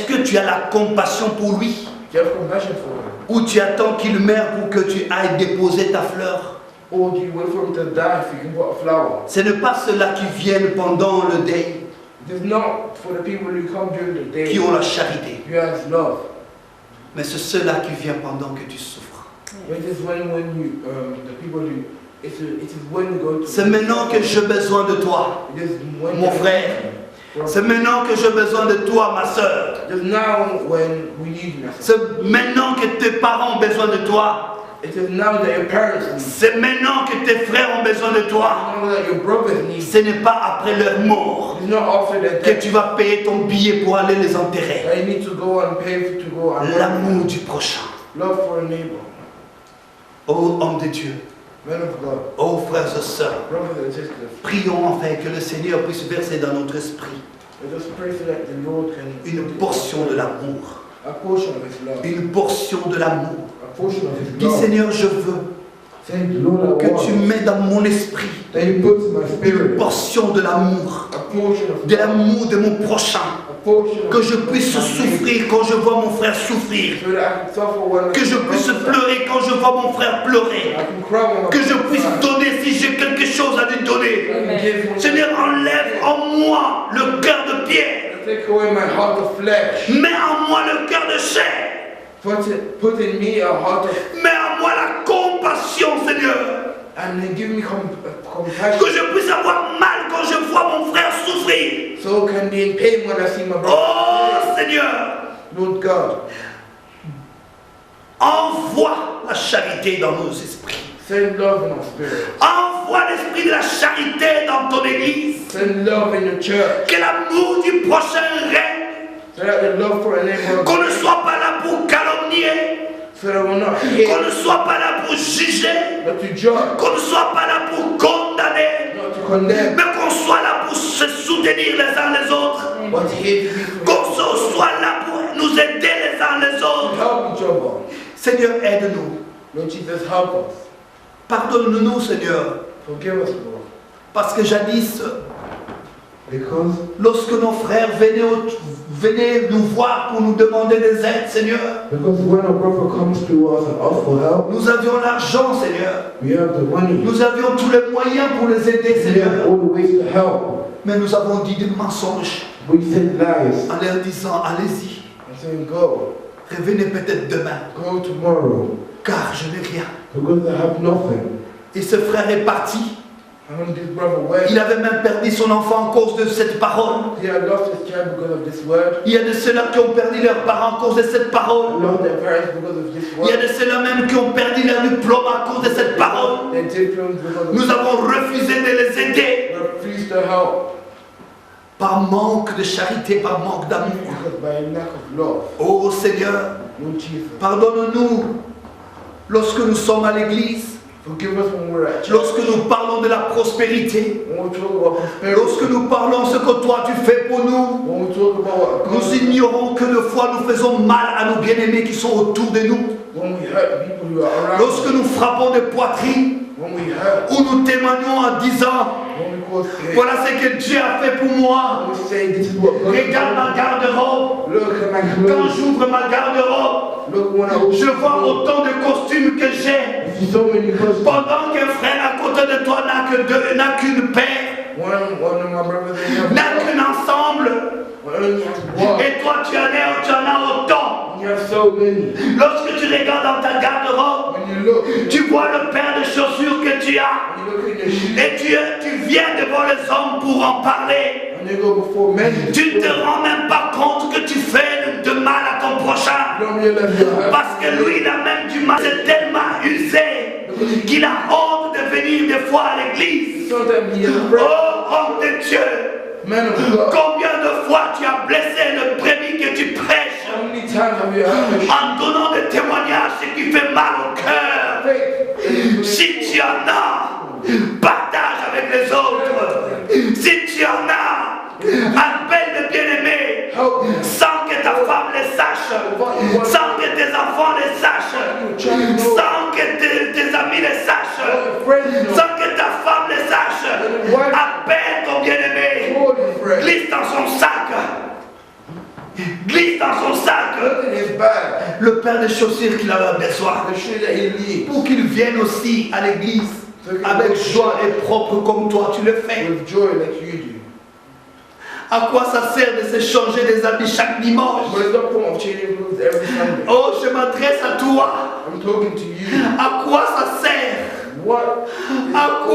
que tu as la compassion pour lui? Do you have compassion for him? Ou tu attends qu'il meure pour que tu ailles déposer ta fleur? Or do you wait for him to die so you can put a flower? Ce n'est pas ceux-là qui viennent pendant le deuil It is not for the people who come during the day qui ont la charité, who has love. mais c'est ceux-là qui viennent pendant que tu souffres. It is when you, the people who, it is when you go to... C'est maintenant que j'ai besoin de toi, It is when mon frère. C'est maintenant que j'ai besoin de toi, ma soeur. It is now when we need you. C'est maintenant que tes parents ont besoin de toi. It is now that your parents need you. C'est maintenant que tes frères ont besoin de toi. Now that your brothers need you. Ce n'est pas après leur mort It's not after their que death tu vas payer ton billet pour aller les enterrer. that you need to go and pay to go and L'amour du prochain. love for a neighbor. Ô homme de Dieu, Men of God, ô frères et sœurs, brothers and sisters, prions enfin que le Seigneur puisse verser dans notre esprit let us pray so that the Lord can une portion de l'amour. a portion of His love, Une portion de l'amour. a portion of His Dis love. Seigneur, je veux Say, Lord, I que want tu mets dans mon esprit that you put in my une spirit portion de l'amour. a portion of De love, l'amour de mon prochain. a portion of Que je puisse my neighbor, souffrir quand je vois mon frère souffrir. so that I can suffer when Que je puisse pleurer quand je vois mon frère pleurer. I can cry when my Que je puisse cry. donner si j'ai quelque chose à lui donner. I can give when Seigneur, enlève en moi le cœur de pierre. take away my heart of flesh. Mets en moi le cœur de chair. Put in me a heart of, Mets en moi la compassion, Seigneur. and then give me Que compassion, je puisse avoir mal quand je vois mon frère souffrir. so I can be in pain when I see my brother. Oh Seigneur, Lord God, envoie la charité dans nos esprits. send love in our spirit. Envoie l'esprit de la charité dans ton église. Send love in the church, Que l'amour du prochain règne. so that the love for a neighbor, Qu'on ne soit pas là pour calomnier. so that we're not Qu'on hate, ne soit pas là pour juger. not to judge, Qu'on ne soit pas là pour condamner. not to condemn, Mais qu'on soit là pour se soutenir les uns les autres. but here to be Qu'on soit là pour nous aider les uns les to autres. help each other. Seigneur, aide-nous. Lord Jesus, help us. Pardonne-nous, Seigneur. Forgive us, Lord. Parce que jadis, Because lorsque nos frères venaient nous voir pour nous demander des aides, Seigneur, when a brother comes to us and asks for help, nous avions l'argent, Seigneur. we have the money, Nous avions tous les moyens pour les aider, we have Seigneur. all the ways to help. Mais nous avons dit des mensonges We said lies en leur disant, allez-y, and saying, go, revenez peut-être demain, go tomorrow, car je n'ai rien. because I have nothing. Et ce frère est parti. And when this brother went, Il avait même perdu son enfant à cause de cette parole. he had lost his child because of this word, Il y a de ceux-là qui ont perdu leurs parents à cause de cette parole. lost their parents because of this Il y a word, de ceux-là même qui ont perdu leur diplôme à cause de cette parole. their diplômes because of Nous avons refusé de les aider refused to help par manque de charité, par manque d'amour. because by a lack of love. Oh Seigneur, Lord Jesus, pardonne-nous lorsque nous sommes à l'église, forgive us when we're at church, lorsque nous parlons de la prospérité, when we talk about prosperity, lorsque nous parlons ce que toi tu fais pour nous. when we talk about what Nous God, ignorons que des fois nous faisons mal à nos bien-aimés qui sont autour de nous. when we hurt people who are around, Lorsque nous frappons des poitrines, when we hurt, où nous témoignons en disant, when we cause pain, voilà ce que Dieu a fait pour moi. when we say this is what God Regarde ma garde-robe. look at my Quand clothes, j'ouvre ma garde-robe, look when I open je my vois clothes. autant de costumes que j'ai. I see so many costumes. Pendant qu'un frère à côté de toi n'a que deux, n'a qu'une paire, One of my brothers they have n'a qu'un ensemble, one only has one. et toi tu en as autant. You have so many. Lorsque tu regardes dans ta garde-robe, When you look, tu vois le paire de chaussures que tu as, when you look in your shoes, et tu viens devant les hommes pour en parler. when you go before men, Tu ne te rends même pas compte que tu fais de mal à ton prochain. you don't realize you have. Parce que lui, il a même du mal. C'est tellement usé qu'il a honte de venir des fois à l'église. Sometimes he is afraid. Oh, homme de Dieu, Man of God, combien de fois tu as blessé le brebis que tu prêches how many times have you had en donnant des témoignages, ce qui fait mal au cœur. faith? Si tu en as, partage avec les autres. Si tu en as, appelle le bien-aimé Help me. sans que ta femme le sache, sans que tes enfants le sachent, sans que tes amis le sachent. friends know. Sans que ta femme le sache. Appelle ton bien-aimé. Call your friend. Glisse dans son sac. Glisse dans son sac. Look in his bag. Le paire de chaussures qu'il a besoin. The shoe that he needs. Pour qu'il vienne aussi à l'église. Avec joie et propre comme toi tu le fais. With joy like you do. À quoi ça sert de se changer des habits chaque dimanche? But it's not point of changing clothes every Sunday. Oh, je m'adresse à toi. I'm talking to you. À quoi ça sert? What? À quoi